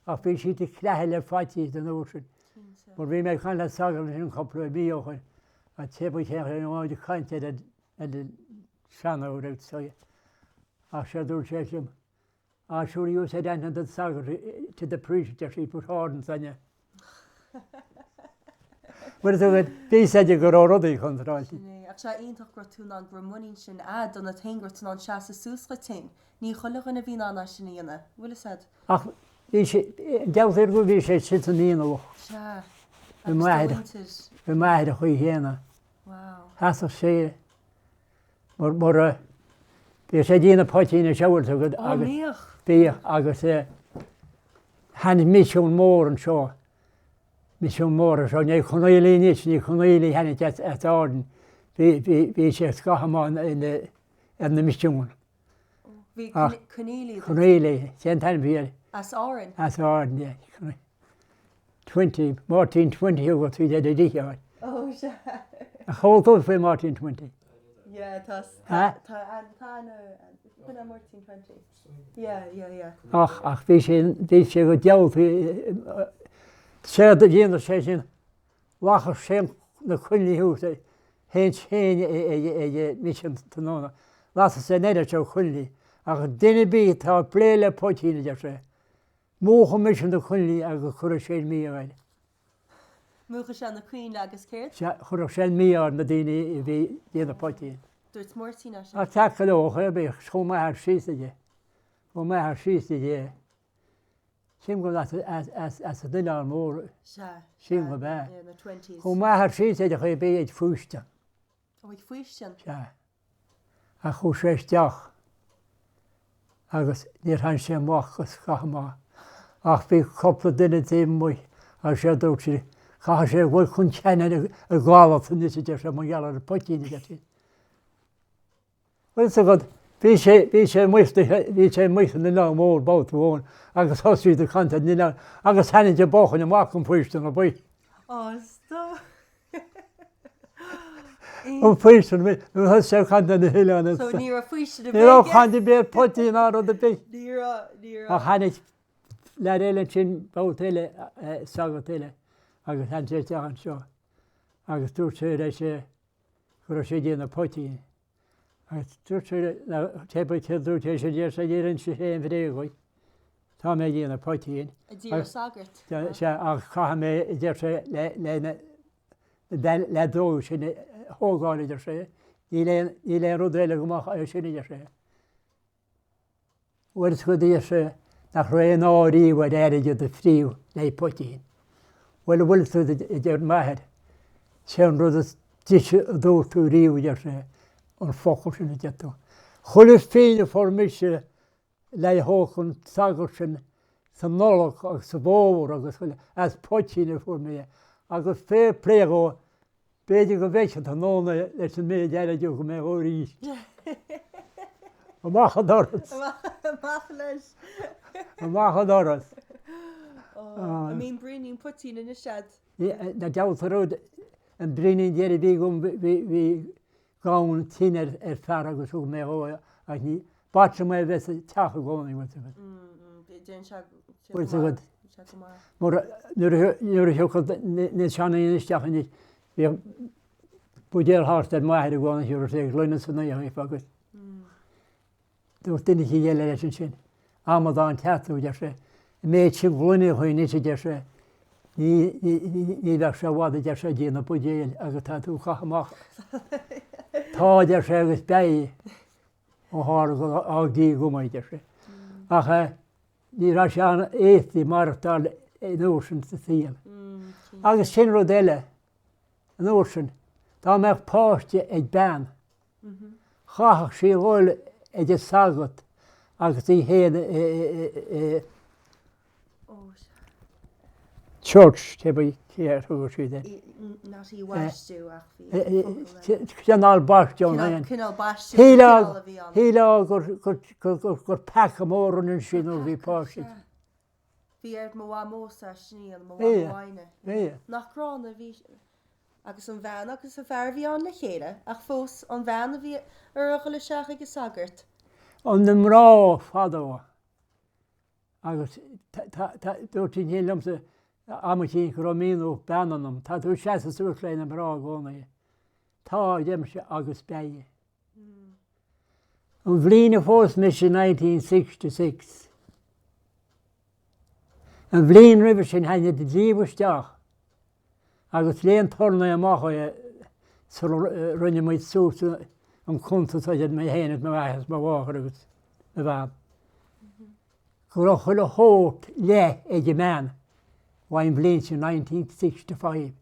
A: Ach bhí si de chléthe le fátíí an nósin. Mar bhí mé chuin le sagal sin coppla bíochain a tebu chéach an áide chainte a seanú raibh soia. Ach sé dúir sé sem. A siúriú sé an dat sagar to the priest that she put hard sanne. But so bí sé go rádaí chunráiltí.
B: Ach sé ionintach gur tú an grommuín sin ad an a teingurt an seasa súsla ting. Ní chola gona bhí anna sin íana. Bhfuil said?
A: Ach dealtar go bhí sé si an íon
B: Se.
A: Bhí maiid a chuí héana.
B: Wow.
A: Hasach sé mar bhí sé díana poitína seabhailt agad agus
B: Míoch.
A: bí agus hanig misiún mór an seo. Misiún mór a seo, ní chunaílí níos, ní chunaílí hanig ádan. Bhí sé scahamán na misiún.
B: Bhí chunílí.
A: Chunaílí, sé tan bhí.
B: As áran.
A: As ádan, yeah. 20, Martin 20 go tú de díáid.
B: Oh, se.
A: A chódó fé Martin 20.
B: Yeah, tá Buna Martin 20. Yeah.
A: Ach bhí sé go dealta sé a dhéanana sé sin wachar sé na chuinlíú hé mission tanóna. Las sé néidir seo chuinlí ach duine bí tá pléile poitína de sé. Mócha mission na chuinlí agus chur sé míáid.
B: Múcha se na cuiin agus céir?
A: Chur sé míáid na daine bhí déana poitín.
B: Dúirt mórtína se.
A: A techa be chomaithar síide. Chomaithar síide. Sim go as a duine an mór sin go be. Chomaithar síide chu bé ag fuiste.
B: Ag fuiste?
A: Se. A chu sé teach. Agus níor han sé machchas chaá. Ach bhí coppla duine dé mu a sé dúirtí. Cha sé bhfuil chun cheanna a gála ní sé sé mo geall a potíine getí. Well so god bhí sé muiste na ná mór bbát bhin agus thosaí de chanta ní agus hanig de bochan na mácham fuiste na buí.
B: Stop.
A: Ó fuiste nu sé chanta na hiileanna.
B: So ní a fuiste de
A: Ní chanta bé potíí ná a bí.
B: Ní
A: A hanig le réile sin báile sagtíile agus han sé tean seo. Agus dúir sé éis sé chu sé déana potíí. Tepa teú sé dé sé dhéann sé hé réhhaid. Tá mé dhéanana poitíín. Se ach cha mé dé sé le dó sin thógáidir sé, í le rudéile gomach sinna sé. Bhfuil go dtí sé nach ré áíhhaid éide de fríú le poitíín. Bhfuil bhfuil tú d maithe sé an rud dó tú ríomhide sé. An focail sin deú. Chulis féine formise le hóchan sagar sin san nólach agus sa bóhar agus chuile as poitíine formé agus fé plégó béidir go bhéise an nóna leis an mé deile go mé óí. Macha doras.
B: leis.
A: Macha doras.
B: Mín brinín potíine na sead.
A: Na dealtaród an brinín déidir bhí gom bhí gáin tíine fear agus ú mé ó a ní bate mé bheits techa gánaí nuair thucha na seanaisteach ní bhí budéalthart ar maithir gána siúir sé glunne san naíh agus. Dú duine í dhéile leis sin. Amadáin teú de sé. Méid sin glunne chuoine ní sé de sé. Ní bheith se bhád de sé díana budéal agus tá tú chaach. Tá sé agus bé ó go ádíí gomaide sé. Acha ní ra se an éí martal nósin sa síal. Agus sin ru eile an nósin, Tá meach páiste ag ben. Chaach sí bhil ag sagat agus í héana church teba chéir thugur si de.
B: Natí waistú ach bhí.
A: Ceanál baistún Híle gur pecha mór an sin ó bhí páisiid.
B: Bhí ar mósa sníal mhaine. Nachrána bhí agus an bhean agus a fear bhí an na chéile ach fós an bheanna bhí ar le seach agus sagart.
A: An na mrá fadó agus dúirtí hélamsa amtí go míú benanam, Tá tú sé suúléin na mrá gcónaí. Tá dhéimse agus beige. An bhblina fós mis in 1966. An bhblin ribh sin haine de díomhaisteach agus léon torna amach rinne muid súta an chunta iad mé héanaad me bhechas má bháchar agus na bhab. go chuil a hót le man, bhain bliain sin 1965.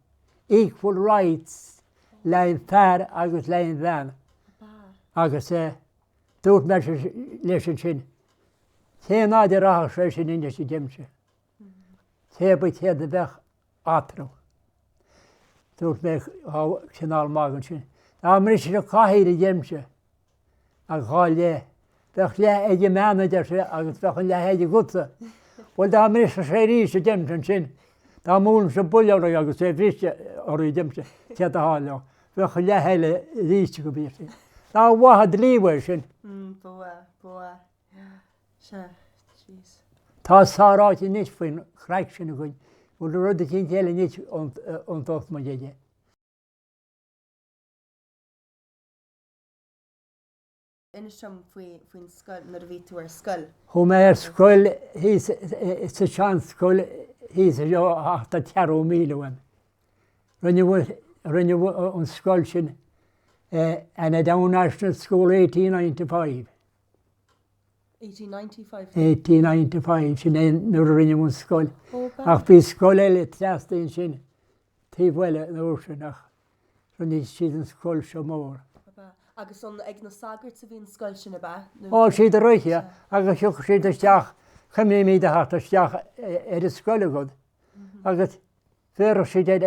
A: Equal rights lein fearr agus lein bhean. Agus dúirt me leis an sin. Té náid ar áthas rééis sin inne sé dimse. Té ba chéad a bheith átrú. Dúirt me sinál mágan sin. Ná mar is a caihéad a dimse a gáil le. Bheith le meanna de sé agus bheitchan le héide guta. Bhil dá mar is a sé ríos a dimse an sin. Dá múlam sa buileara agus sé bhríste orú dimse chéad a háile. Bheitchan le héile ríiste go bíirtí. Ná bhathad líomhhair sin.
B: Bua. Se, jeez.
A: Tá sáráte níos faoin chreic sin a gúin, bhfuil rud a cinn chéile níos an tocht má déide.
B: Inistrum faoin scoil nar a bhí tú ar scoil.
A: Thu mé ar scoil sa sean scoil hís a leo 8 bhain. Rinne an scoil sin Annaghdown National School 1895.
B: 1895?
A: 1895 sin nuair a rinne an scoil. Ach bhí scoil eile teastain sin tíomhile an uair sin ach rinne siad an scoil seo mhór.
B: Agus an ag na sagart sa bhíon scoil sin a bheith?
A: Á siad a roiche agus siúch siad isteach chumí míad a hart isteach ar a scoil agad. Agus féireach siad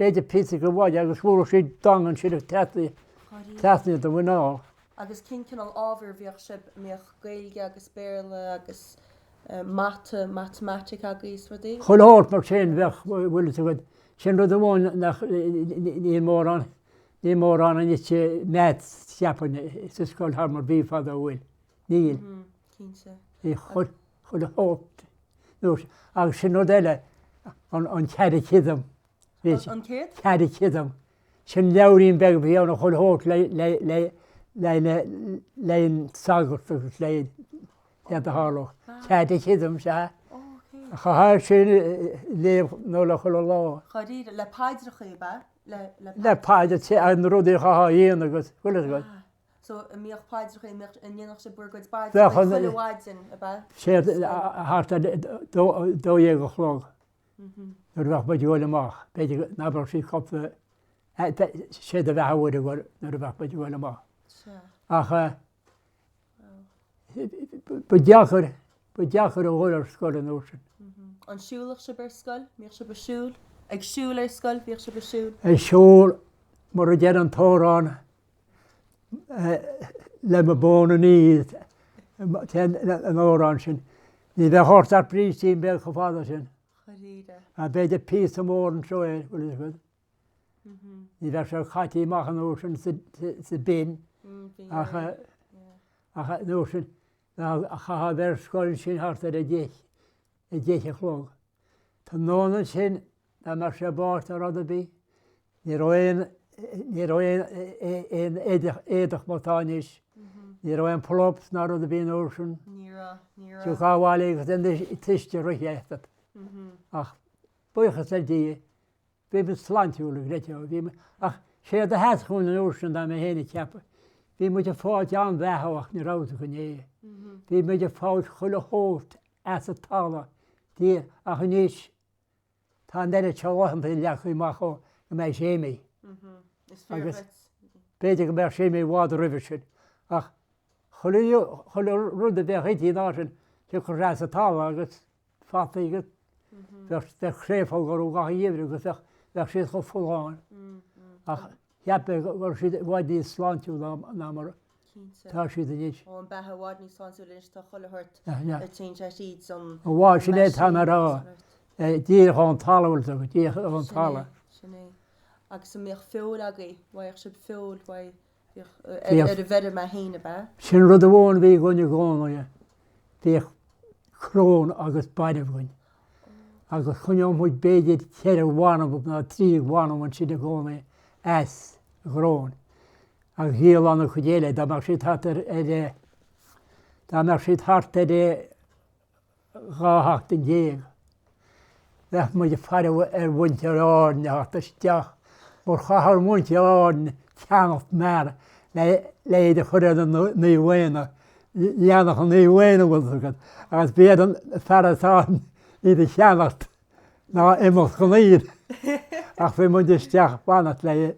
A: beidir pizza go bháid agus bhúr siad dangan siad teasnaí do bhnáil.
B: Agus cin cinál ábhar bhíoh sib míoch gaeilge agus béarla agus mathematic agus rudí?
A: Chul háirt mar sin bheith bhfuil a gad. Sin rud amháin nach ní mór an. Ní mór an is met seapan sa scoil thar mar bhí fad a bhfuil. Níl.
B: Cínte.
A: Í chud a hót. Agus sin rud eile an chéad.
B: An chéad?
A: Chéad. Sin leabhríonn beag bhí anna chud hót lein sagart agus lein chéad a hálach. Chéad se. Chathir sin léamh nó le chul lá.
B: Chaidíad le páidracha ba?
A: Le páide an rudí chaá dhéana agus bhuiile go.
B: So míoch páidracha in dhéanach sé burgaid báid chuileháid sin a ba?
A: Sé harta dó go chlog. Nuair bheith baid bhfuil amach. Beidir nabar sí copfa sé a bheith bhfuil nuair bheith baid bhfuil amach. Ach budeachar a bhfuil ar scoil an úsin.
B: An siúlach se bar scoil? Míoch se bar siúl? Ag siúl ar scoil? Bhíoch se bar siúl?
A: Ag siúl mar a dead an tórán le ma bóna níd an órán sin. Ní bheith hort ar prístín beag go fáda sin. A beidir pís am mór an troir bhfuil is good. Ní bheith se chatíí mach an úr sin sa bin. Ach úr sin a chaá bheith scoil sin hart ar a déich a chlog. Tá nóna sin na mar sé báirt a rud a bí. Ní roiin éadach mátáis. Ní roiin plops na rud a bí úr sin. Sú cháháil agus in tiiste roiéchtad. Ach Buíochas le Dia, bhí me sláintúla gréiteo. Ach sé a heascún an úr sin dá mé héna ceapa. Bhí muid a fáid an bheithaach ní ráta go né. Bhí muid a fáid chula hót as a tála dí a chu níos. Tá déine teáhananta lechaí mach go méid séimi. Agus beidir go méid séimi bhád a ribh sin. Ach chula rud a bheith réití ná sin tu chu rás a tála agus fátaí go bheith chréfá gur gaíomh agus bheith siad go fúláin. Ach heappa gur siad bhaidí sláintú ná mar tá siad a níos.
B: Ó an bethe bháid ní sláintú leis tá chulairt a tin siad san...
A: Bháid sin é tá rá. Dír an talhfuil go dí an tala.
B: Sinné. Agus sa míoch fiúil agaí, bhaoch sib fiúil ar a bheidir me héine be?
A: Sin rud a bháin bhí gonne gánaide. Bhíoh crón agus baidehhain. Agus chuneom chuid béidir ceir bhhanam na trí bhhanam an siad a gána as grón. Agus híal anna chudéile, dá mar siad hart ar gáhacht in déag. Bheith muid a farh ar bhainte áne hart isteach. Mar chahar muinte áne teangacht mar le a chuir an nuhhaine Eanach an éhhaine bhil agus béad an fearratáin iad a cheannacht ná imach go íad ach bhí muid isteach banat le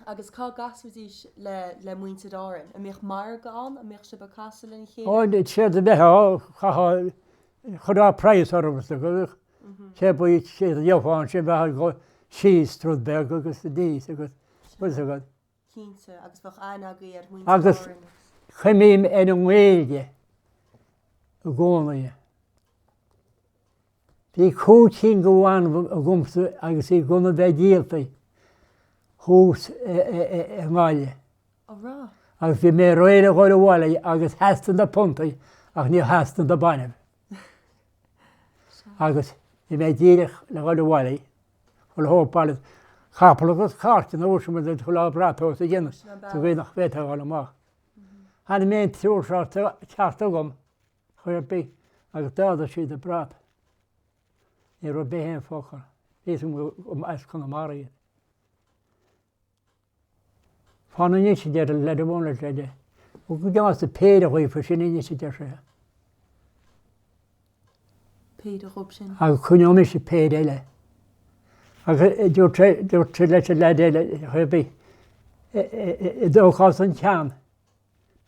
B: agus cá gasfuidís le muinte dáin a méoch mar gáin a méoch se ba casal in chéad.
A: Áid séad a bethe chudá preis ormsa goch sé buid sé a dheofáin sé bheit go síos trúdbeg agus a díos agus agad.
B: Cínte agus bach anagaí ar muinte
A: Agus
B: dáin.
A: chuimím an mhéige a gcónaí. Bhí cútín go bhhain a gumsa agus í gona bheith díaltaí hús ngáile.
B: Ó rá.
A: Agus bhí mé réile gháil bhála agus heastan na puntaí ach ní heastan na baineh. Agus bhí mé díirech le gháil bhála chuil hópála chapal agus cáirtin óisiú mar chu lá brató a dhéananas sa bhé nach bhéthe gáil amach. Hanna mé trúr teart agam chuir bí agus dáda siad a brat. Ní ru béhéin fóchar. Bhís eis chun amara. Fána ní sé dear le bhna leide. Go deas a péad a chuí fa sin ní sé dear sé.
B: Péad a rub sin.
A: Agus chuneomí sé péad eile. Agus dúir leis a leid eile chuir bí. I dóchás an tean.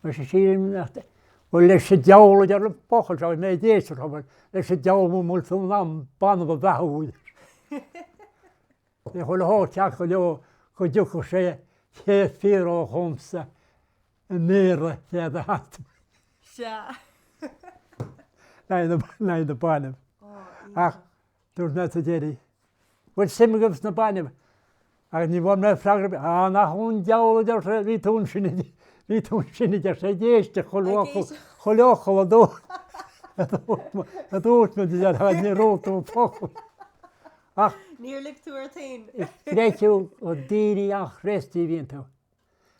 A: Mar sé sílim nachta. Bhfuil leis sé deála ar le bochail se mé déisir chuir leis sé deámú múltú ná banna go bhethúidir. Ní chuil háteach go leo go dúcha sé ché fír ó chumsa a méra chéad a hat.
B: Se.
A: Naid na baineh. Ach, dúir net a déirí. Bhfuil simigams na baineh. Agus ní bhfuil me freigra nach hún deála ar sé bhí tún sinna. Bhí tún sinna dear sé déiste choleocha a dó. A dúirt me dear ha ní rótú focail. Ach,
B: Níor lig tú ar tain.
A: Réitiú ó díri ach réistí bhíon tú.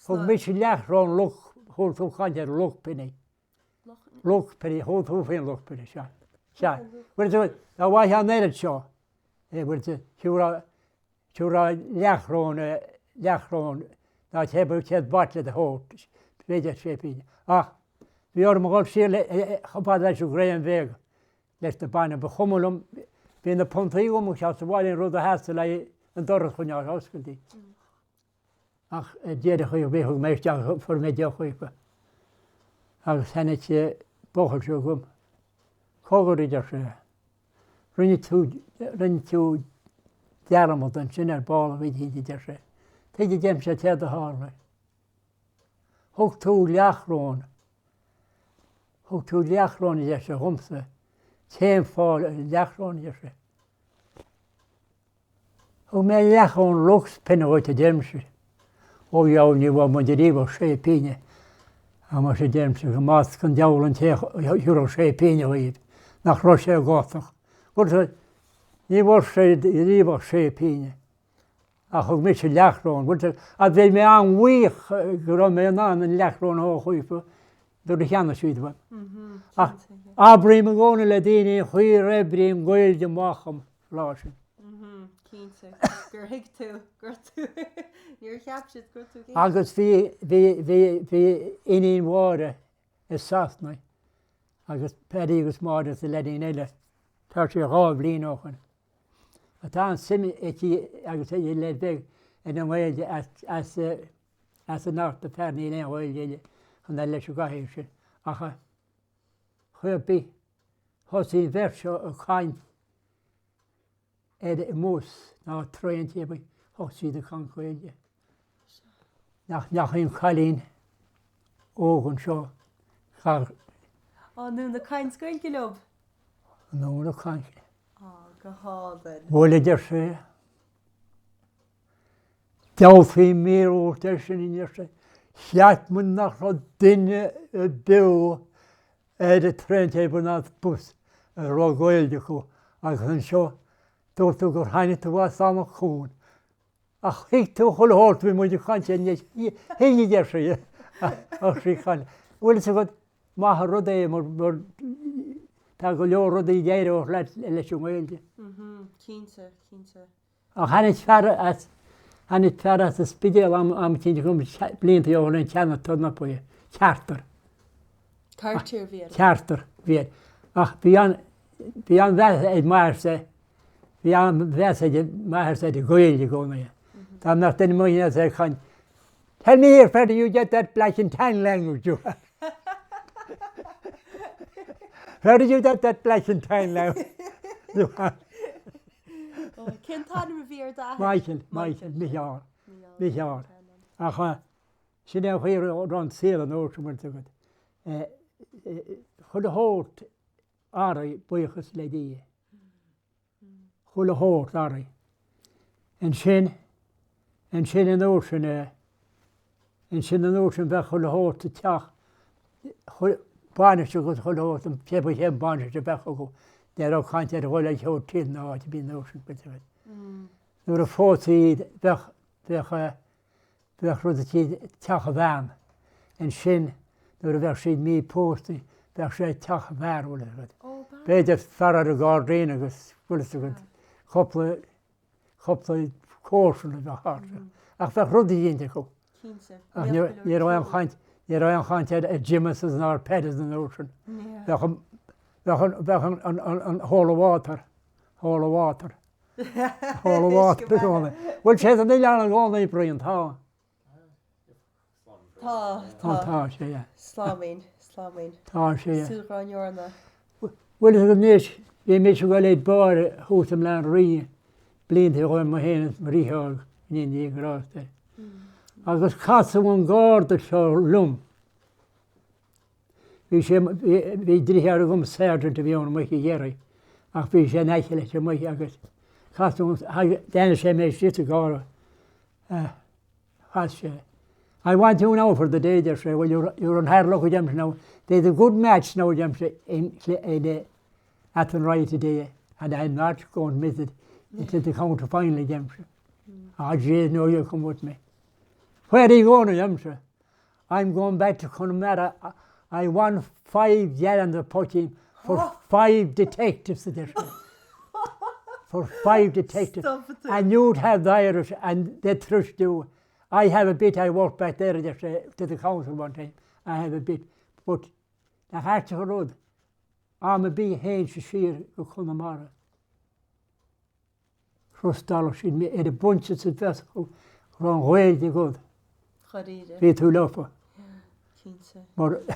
A: Thug mí sé leachrán luch thul tú chaidir luchpinní. Luchpinní, thul tú féin luchpinní se. Se. Bhfuil tú a bhaith an éad seo. Bhfuil tú siúrá leachrán ná tebú chéad batle a hót. Féidir sé píine. Ach, bhí orm gáil sír chopád leis ú gréan bhéag leis na bainna ba chumulum. Bhí na puntaí gomú se sa bháilín rud a heasta le an doras chuneáil oscailtí. Ach déad chuí bhéthú méisteach for mé deach chuipa. Agus hena sé bochail seú gom. Cógairíidir sé. Rinne tú dearamad an sin ar bála bhí idir sé. Téidir déim sé tead a hála. Thug tú leachrán. Thug tú leachrán idir sé chumsa. Téim fáil leachrán idir sé. Thug mé leachrán luchs pinnaáid a déimse. Ó jou ní bhfuil muidir ríomh sé píine. A mar sé déimse go más chun deálann hiúr sé píine íad nach ro sé gáach. Ní bhór sé ríomh sé píine. A chug mí sé leachrán. A bhé mé an bhuíoch go ra mé ná an leachrán á chuipa dú a cheanna siúdha. Abríim a gcóna le daine chuir ebrím ghil de mácham lásin.
B: Cínte. Gur hiic tú, gur tú. Níor cheap siad gur tú.
A: Agus bhí iníon mhóra is sasna. Agus pedí agus máda sa ledín eile. Tá sé rá bliain áchan. A tá an simi agus é le beg in an bhilde as a náta fearnaí le bhilde chun leis go gaithir sin. Acha chuir bí thosaí bherseo a chaint i mús ná tréintíba thosaí a chan chuide. Nach on chalín ógan seo
B: Á nú na caint scoil go lob?
A: nó a chaint.
B: Go hádan.
A: Bhfuil idir sé. Dealfaí míúirt ar sin idir sé. Cheatmún nach ra duine a beú a tréintéba ná bus a rá ghilde chu agus an seo dúirtú gur haine tú bhá samach chuún. Ach hiic tú chul háirt bhí muidir chainte hí idir sé ach sí chaine. Bhfuil sa go maithe rud é mar tá go leor rud í dhéireach leis ú ghilde.
B: Cínte, cínte.
A: A haine fear Hanna fearras a spidéal am cinn gom blianta óil an teanna tuna puie. Ceartar.
B: Cartir bhí.
A: Ceartar bhí. Ach bhí an bheith ag mairsa, bhí an bheith ag mairsa ag gcuireadh gcónaí. Tá nach den muine sé chuin. Tell me here, Freddie, you get that black and tan language. Where did you get that black and tan language?
B: Cén táim bhíar da?
A: Michael, Michael. Ach, sin é chuir ran síl an óirtumir tugad. Chud a hót áraí Buíochas le Dia. Chud a hót áraí. An sin an óirsin bheith chud a hót a teach. Báneiste go chud a hót an teba chéim báneiste bheith go. Déir ó Cainteoirí bhil ag teoh tíl ná áit bí nósin bitúid. Nuair a fótaí bheith rud a teach a bhean. An sin nuair a bheith siad mí póstaí bheith sé teach a bhear bhil a Beidir fearar a gádaín agus bhil a chopla cóirsan a bheith háta. Ach bheith rud a dhéanta go. Ach ní roi an Cainteoirí a Jimas as an arpedas an óirsin. Bheach an hóla bhátar. Bhfuil sé an lean an gánaí bríon tá. Tá sé.
B: Slámaín.
A: Tá sé.
B: Súrán Yorna.
A: Bhfuil go níos bhí mé go léad bar thuútam lean rí blianta chuin mo héana rítheág ní grásta. Agus chasamh an gáda seo lum. Bhí dríthear gom sergeant a bhíonna muiche dhéirí, ach bhí sé aice leis muiche agus déana sé mé siite gára has sé. I want you now for the day there say, well, you're on hard luck with them now. There's a good match now with them at the right today, and I'm not going to miss it until the counter final with them. Ah, geez, no, you come with me. Where are you going to them? I'm going back to Concannon. I won 5 on the putting for 5 detectives edition. For 5 detectives. And you'd have the Irish and they trust you. I have a bit, I walked back there to the council one time. I have a bit. But the heart of the road, I'm a big hands to sheer go Concannon. $1 she'd me at a bunch of the vessel wrong way to go. Be too low for. But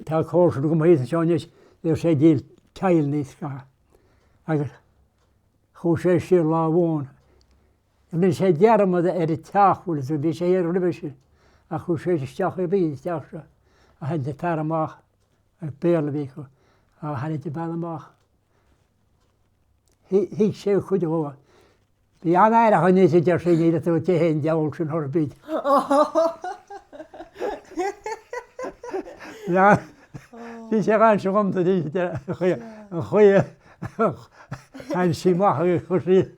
A: tá cóir go mé seáis ar sé díal tail níos cá. Agus chu sé siar lá bháin. Bhí sé dearmad ar a teachhúil a bhí sé ar ribeise a chu sé isteach a bí teachra a hen de fear amach ar béla bhí chu a haine de bail amach. Hí sé chuide bhá. Bhí an éire chu níos idir sé níad a tú te héon deáil sin thor bíd. Ja, die sé gan se om te dí an chuie an síach chusí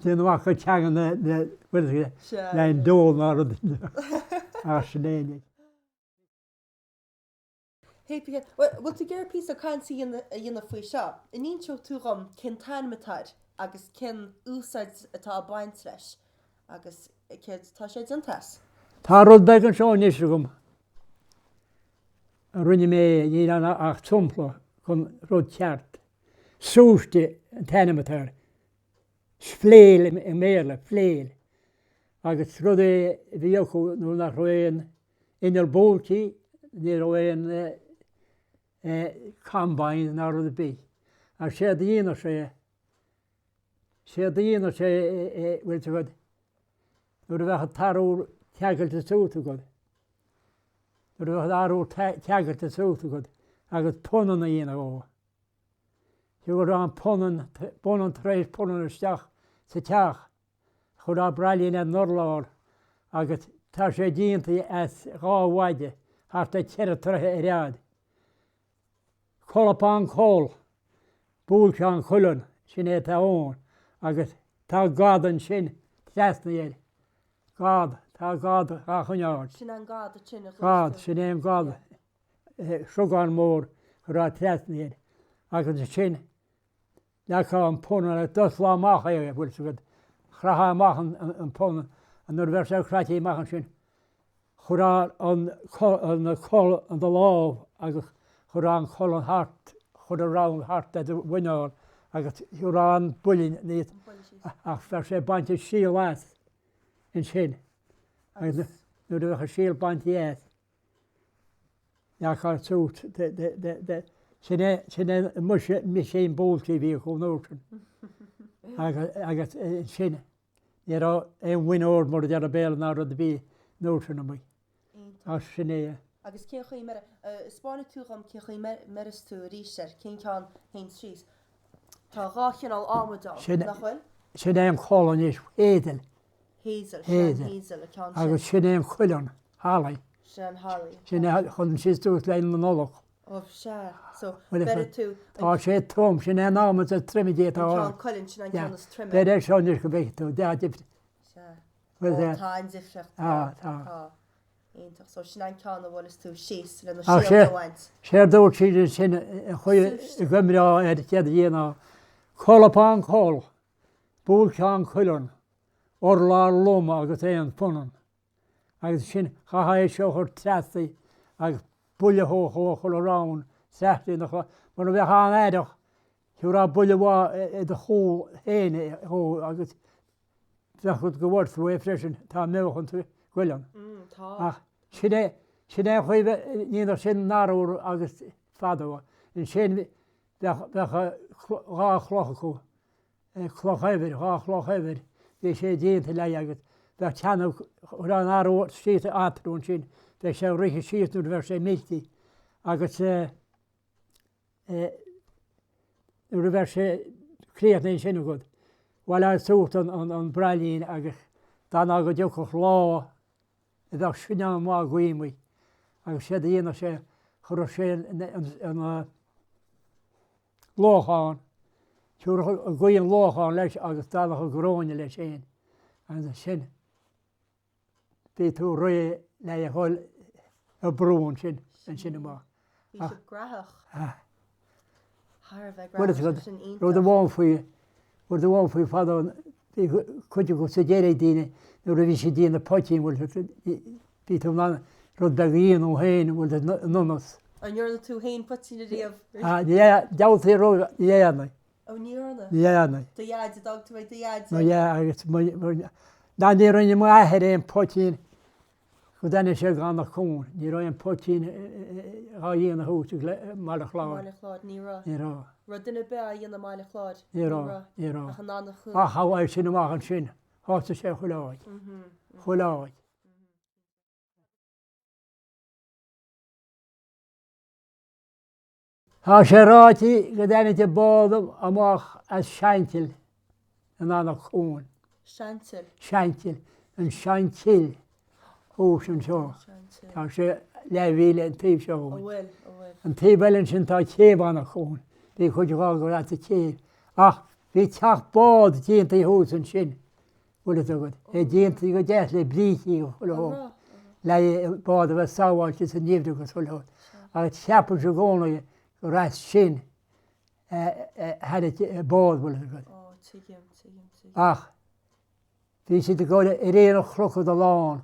A: déach chu tegan le an dó ná sinnéine.
B: Hey, well, to get a piece of cancy in the faoi seo, in níon seo túgam cin tanimitáid agus cin úsáid atá baint leis agus tá sé dintas.
A: Tá rud beag an seo níos gom. Rinne mé ní an ach tumpla chun rud ceart. Súiste an tanimitar. Spléil i méle, pléil. Agus rud é bhíochu nó nach roiin inar bóltaí ní roiin combine ná rud a bí. A sé dhéana sé bhfuil tú god. Nuair a bheitcha tarú teagailte súta god. Nuair a bheitcha arú teagailte súta god. Agus punan a dhéana ó. Tú go an punan tréis punan isteach sa teach. Chud á bralíonn an norláir agus tá sé dínta as gáhhaide hart a teire trothe a riad. Colapán cól, búilte an chulann sin é tá ón agus tá gadan sin teasna iad. Gad, tá gad a chuneáid.
B: Sin an gad a sin a
A: Gad, sin é an gad sugan mór chu rá teasna iad. Agus sin leá an punan a doslámach é bhfuil tú chracha machchan an pon an nuair bheith sé chrátaí machchan sin. Churá an col an do láh agus churá an col an hart chur a rán hart a bhuineáil agus churá an builin níos ach bheith sé bainte síl leat in sin. Agus nuair bheith síl bainte éit. Neachá sút sin mi sé bóltaí bhí chu nóirtin agus sin. Ní rá éon bhuineóir mar dear a béal ná rud a bhí nóirtin amí. As sin é.
B: Agus cén chuí mar spáinna túcham cén chuí meras tú ríseir cén ceán hain sríos. Tá gáchanál ámadá nachfuil?
A: Sin é an cholan is éidir.
B: Héisil a ceán
A: agus sin é an chuileán hálaí.
B: sin hálaí.
A: Sin chun síos dús lein an nólach.
B: Ó se so beire tú
A: Tá sé Tom sin é námad a trimidé
B: ceán coilinn sin an ceannas trimime.
A: Bé é seáinir go bhéh tú deadib.
B: Tá infreacht.
A: Tá.
B: Ítach so sin an ceanna bhfuil tú síos le
A: síos sé dúir siad sin chuir gomrá ar chéad dhéana cholapán col, búl ceán chuileán, orlá loma agus é an punan. Agus sin chahaid seo chur treastaí agus buile chul arán seaachtaí nach mar bheith há éideach chuúrá buile bhá do chó héine agus bheith chud go bhhar é freisin tá nuchan tú ghuileán. Ach sin é chuh níonar sin náúr agus fadóha in sin bhecha gá chlocha chu chlochhéidir gá chlochhéidir bhí sé déanta le agus bheith teanmh an áú síte átrún sin bheith sé riche síú bheith sé míltí agus nuair bheith séríomhnaí sinna go bhil a súcht an breilín agus dána go dúcha lá a bheith sinne má gcuimhaí agus sé dhéana sé chur sé an lácháin túr gcuon lácháin leis agus dálacha gróine leis éon an sin. Bí tú ré le a hil a brún sin an sinna má.
B: Bhí grathach.
A: Rud a bháin faoi fadán chuide go sa déir daine nuair a bhí sé díana potíín bhfuil bí tú ná rud be íon ó héin bhfuil nunas.
B: An dhearna tú haon potína
A: díomh? Dealtaí ro dhéana.
B: Ó níorna?
A: Dhéana.
B: Do dhead a dog tú bheith do dhead?
A: No agus ná ní roiine maitheir éon potíín go daine sé gan nach chun, ní roi an potíín á dhéana hús mar a chláir.
B: Ní rá.
A: Ní rá.
B: Ru duine be a dhéana máile chláir?
A: Ní rá. Ní rá.
B: A nána chuin?
A: A haáid sin amachchan sin, hásta sé chuláid. Chuláid. Tá sé ráití go daine bádam amach as seintil an annach chun.
B: Seintil?
A: Seintil, an seintil hús an seo. Tá sé lehíle an tíb seo.
B: Bhfuil.
A: An tíbelinn sin tá chéad annach chun. Bhí chuid gá go a chéad. Ach, bhí teach bád díanta hús an sin. Bhfuil agad. É díanta go deith le blíí go chuilá. Le bád a bheith sáháilte san níomhú go chuilá. A teapar se gcónaí go ráis sin had bád bhfuil agad. Ach, bhí si go i réanach chlucha do lán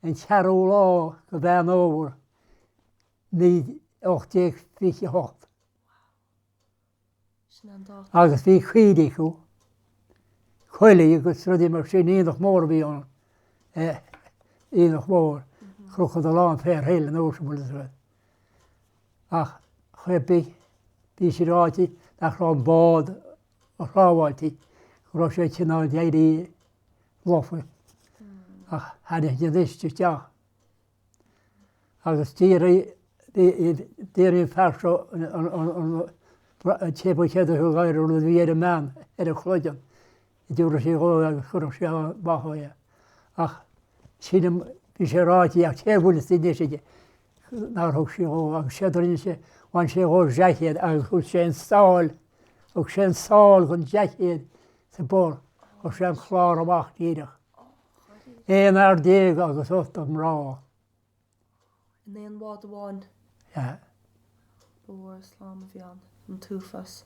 A: an tearú lá go bhean óhar ní 8 agus bhí chuidaí chu chuile agus rudí mar sin íonach mór bhí an íonach mór chlucha do lán fér héile an ósa bhfuil. Ach chuibbí bhí si ráití nach rá bád a ráháiltí rá sé tinná déirí lofa ach hadde dhiste teach. Agus tíirí ferseo an tébal chéad chu gaiir le bhí man ar a chloidean I dúra sé gó agus chur sé báthóide. Ach sinam bhí sé ráití ach téhúla tíine sé náthg sé ó agus séidirine sé bhain sé ó deichéad agus chu sé stáil og sé sáil chun deichéad sa bor ó sé chlár amach díireach. Éon ar déag agus ócht am rá.
B: Néon bhád amháin
A: Ja.
B: bhór slám a bhíán. An túfas.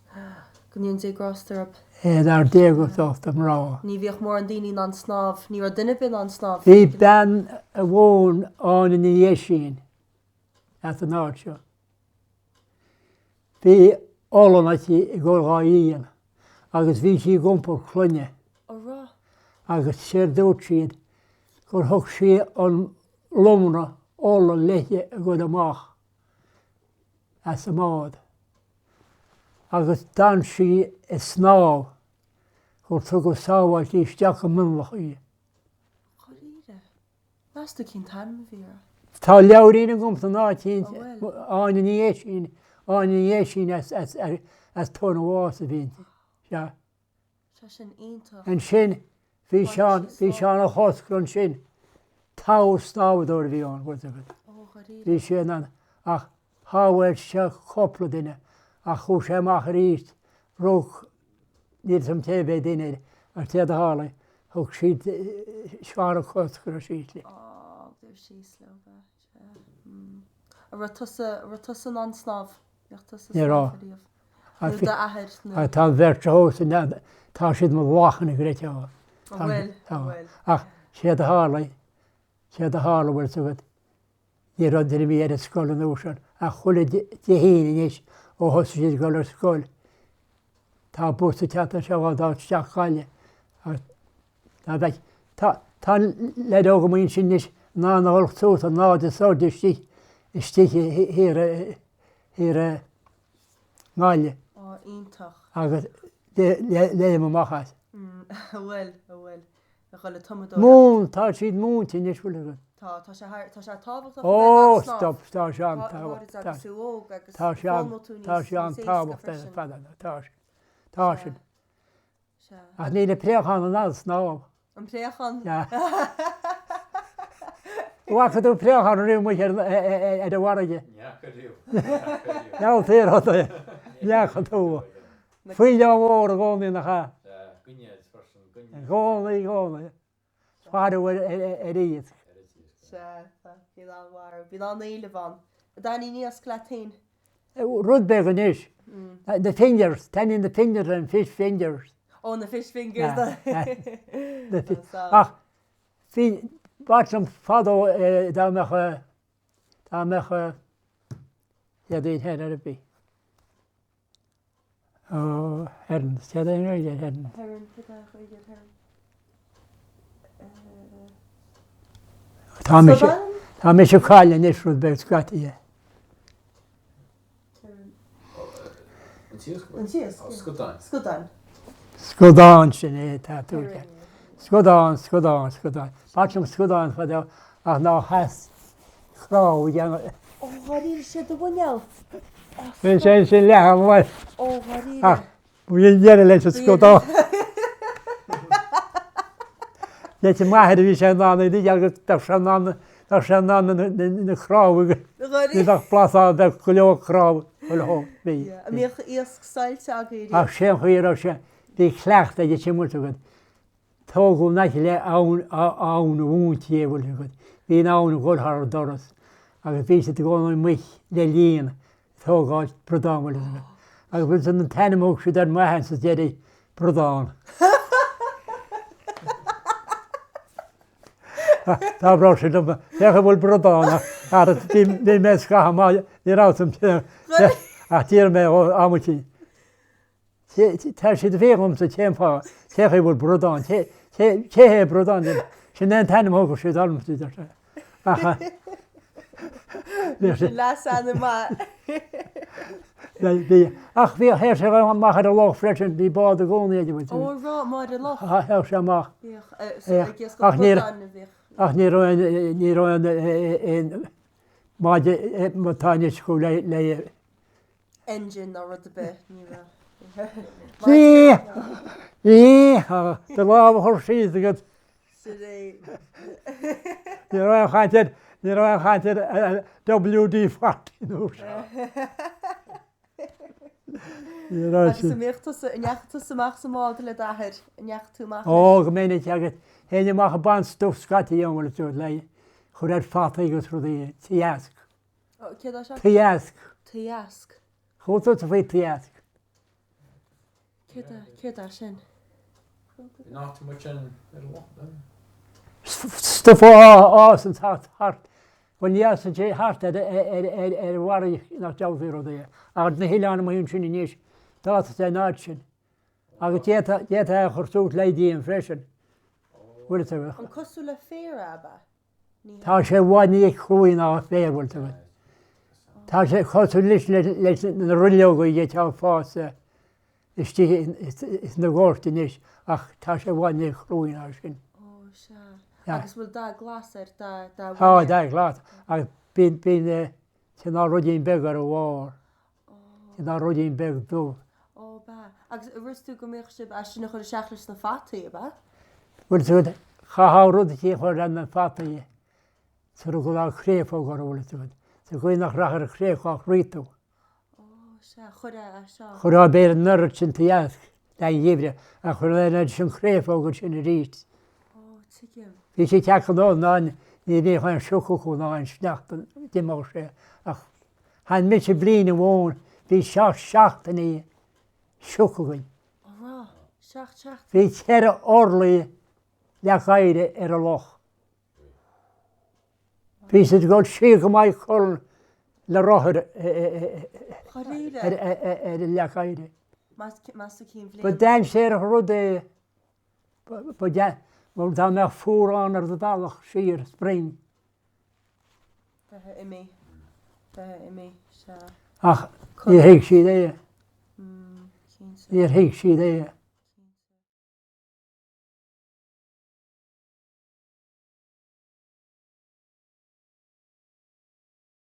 B: Gníonn sé grostarb.
A: Ar déagos ocht am rá.
B: Ní bhíoh mór an daoine an snáb, ní duine bin an snáb.
A: Bhí ben a bhón an in dhéisiín at an áit seo. Bhí ólanatí I ggóilgáíon, agus bhí sí gompur chlunne,
B: Ó rá.
A: agus sér dúirt siad gur thug sí an lumna ólan leiche a go amach as a mád. Agus dan sí I snáb gur tu go sábhaid isteach an mhionlaigh í.
B: Choíre. Nás tú cinn tan bhíra.
A: Tá leabhrína gomsa nátín
B: Oh,
A: áin in dhéisiín as tón bhás a bhíonnta.
B: Se sin ionta.
A: An sin bhí seán a choscrún sin tá snábhadóir bhí an go agad.
B: Ó choíre.
A: Bhí sin an ach hábhfuil se coppla duine a chu sé amach a ríist rúch níl sam tébé duine ar tead a hála thug siad seán a choscrún a síitli.
B: Ó, dúir sí slóba. A ra tusan an snáb.
A: Ní rá.
B: Nú da ahad.
A: A tá bheirt hósa tá siad mo bhachan a gréite á.
B: Bhfuil.
A: Ach séad a hála bhfuil sugad. Ní rudidir mí ar a scoil an úsar a chula dhéine is ó thosa siad go ar scoil. Tá busta teata seáildá teachchaile. Tá le óga mon sin is ná náilchtúta nád is sóide stiche hir gáile.
B: Ó, iontach.
A: Agus léim amachchas.
B: Bhfuil. A chuile tomadó.
A: Mún tá siad múnta níos bhfuil.
B: Tá sé tábhacht.
A: Ó, stop, tá sé an tábhacht.
B: Tá
A: Tá sé an tábhacht fada. Tá sin. Ach ní le préochan an as snáb.
B: An préochan?
A: Bhacha tú préochan riú mu ar a bhhaige. Neall tíir hata lecha tú. Fuoi le mhór a gánaí nach cha. Gánaí. Fáidir ar iad.
B: Bhí an bhar. Bhí an éile bhan. A daní níos cleatín.
A: Rudbeg an is. The fingers, 10 in the fingers and fish fingers.
B: Oh, the fish fingers.
A: Ach, wat een fado daar ja, die herren erbij. Oh, herren, ja, die herren.
B: Herren, herren.
A: Tá mé se cáile níos Rudbeg scati. Scodáin sin é tá túte. Scodáin. Báitim scodáin fada ach ná heas chrá dhéana.
B: Ó, harír sé do bhainel.
A: Bhí sé sin lecha bhhail.
B: Ó, harír.
A: Ach, bhíon dhéana leis a scodáin. Leis a maithir bhí sé nána dí agus tá sé nána na chráige. Ní ach plasá bheith go leor crá bhil bhí.
B: A míoch íosc sáilte agaí.
A: Ach sé chuir á sé bhí chlecht a sé mu agad. Tógú naiche le ann bhúntaí bhfuil agad. Bhí ann ghilthar doras. Agus bhí sé gáin muich le líon tógáil brodáin bhfuil agad. Agus bhfuil san an tanimóg siú ar maihan sa déirí brodáin. Tá bra sé do fecha bhfuil brodáin bhí mé scacha má ní rátam a tíar mé ó amtí. Tá si bhégamm sa témpá techa bhfuil brodáin, chéhé brodáin sin ná tanimóga siú almtí.
B: Las anna má.
A: Ach bhí héir sé bh maichar a lách freisin bhí bád a gcónaí bhfuil.
B: Ó, rá, máid a lách.
A: Heir sé amach. Ach ní roiin máide matáine go le
B: engine á rud a bit.
A: Ní de láb thir síos agad. Ní ra chaintear WD-40
B: Agus méchttas neachtas amach sa máda le dathir neachtúach.
A: Ó go ména teagad héine amach a ban stúf scatí anhfuil tú le chur ar fata agus rudaí tiasc.
B: Céad á se?
A: Tiasc.
B: Tiasc.
A: Chótú a bhí tiasc.
B: Céad sin.
C: Not too much in it.
A: Stuff ás an hart. When yes an sé hart war nach jobhí dé. A na hián mún sin níos dá sé náid sin. Agus dé chutút leidí an freisin.
B: An cosú le fér abba?
A: Tá sé bhaine chuin á féhfuil. Tá sé chosú leis na ruileoga dhé te fása is na ggóirta níos ach tá sé bhaine chrúin á sin.
B: Ó se. Agus bhfuil dá glas ar dá
A: Tá dá glas. Agus bí ná rudín beg ar bhár. Ná rudín beg dú.
B: Ó ba. Agus rustú go méoch sib a sin chuir seachlas na fataí ba?
A: Bhfuil tú chaá rud tí chuir an na fataí. Sa go á chréfó go bhfuil tú. Sa chuin nach rachar a chréfách rítú.
B: Ó se chuir a seo.
A: Chur á béir an nuir sin tíach dá dhébre a chur leid sin chréfó go sin a rít.
B: Ó tuigim.
A: Bhí sé teach nó ná ní bhí chuin siúcha ná an sneachtan dimó sé. Ach han mit sé blian a bhin bhí seachtain í siúchain.
B: Ó rá, seach.
A: Bhí tear orlaí le chaide ar a loch. Bhí sé go si go maiid chun le rothir ar le chaide.
B: Mas cín
A: Ba
B: bblion.
A: daim sé a rud é bhil dá me fúrán ar dalach sír spring.
B: Bethe imi. Bethe imi se.
A: Ach, ní héic siad é.
B: Cín se.
A: Ní héic siad é.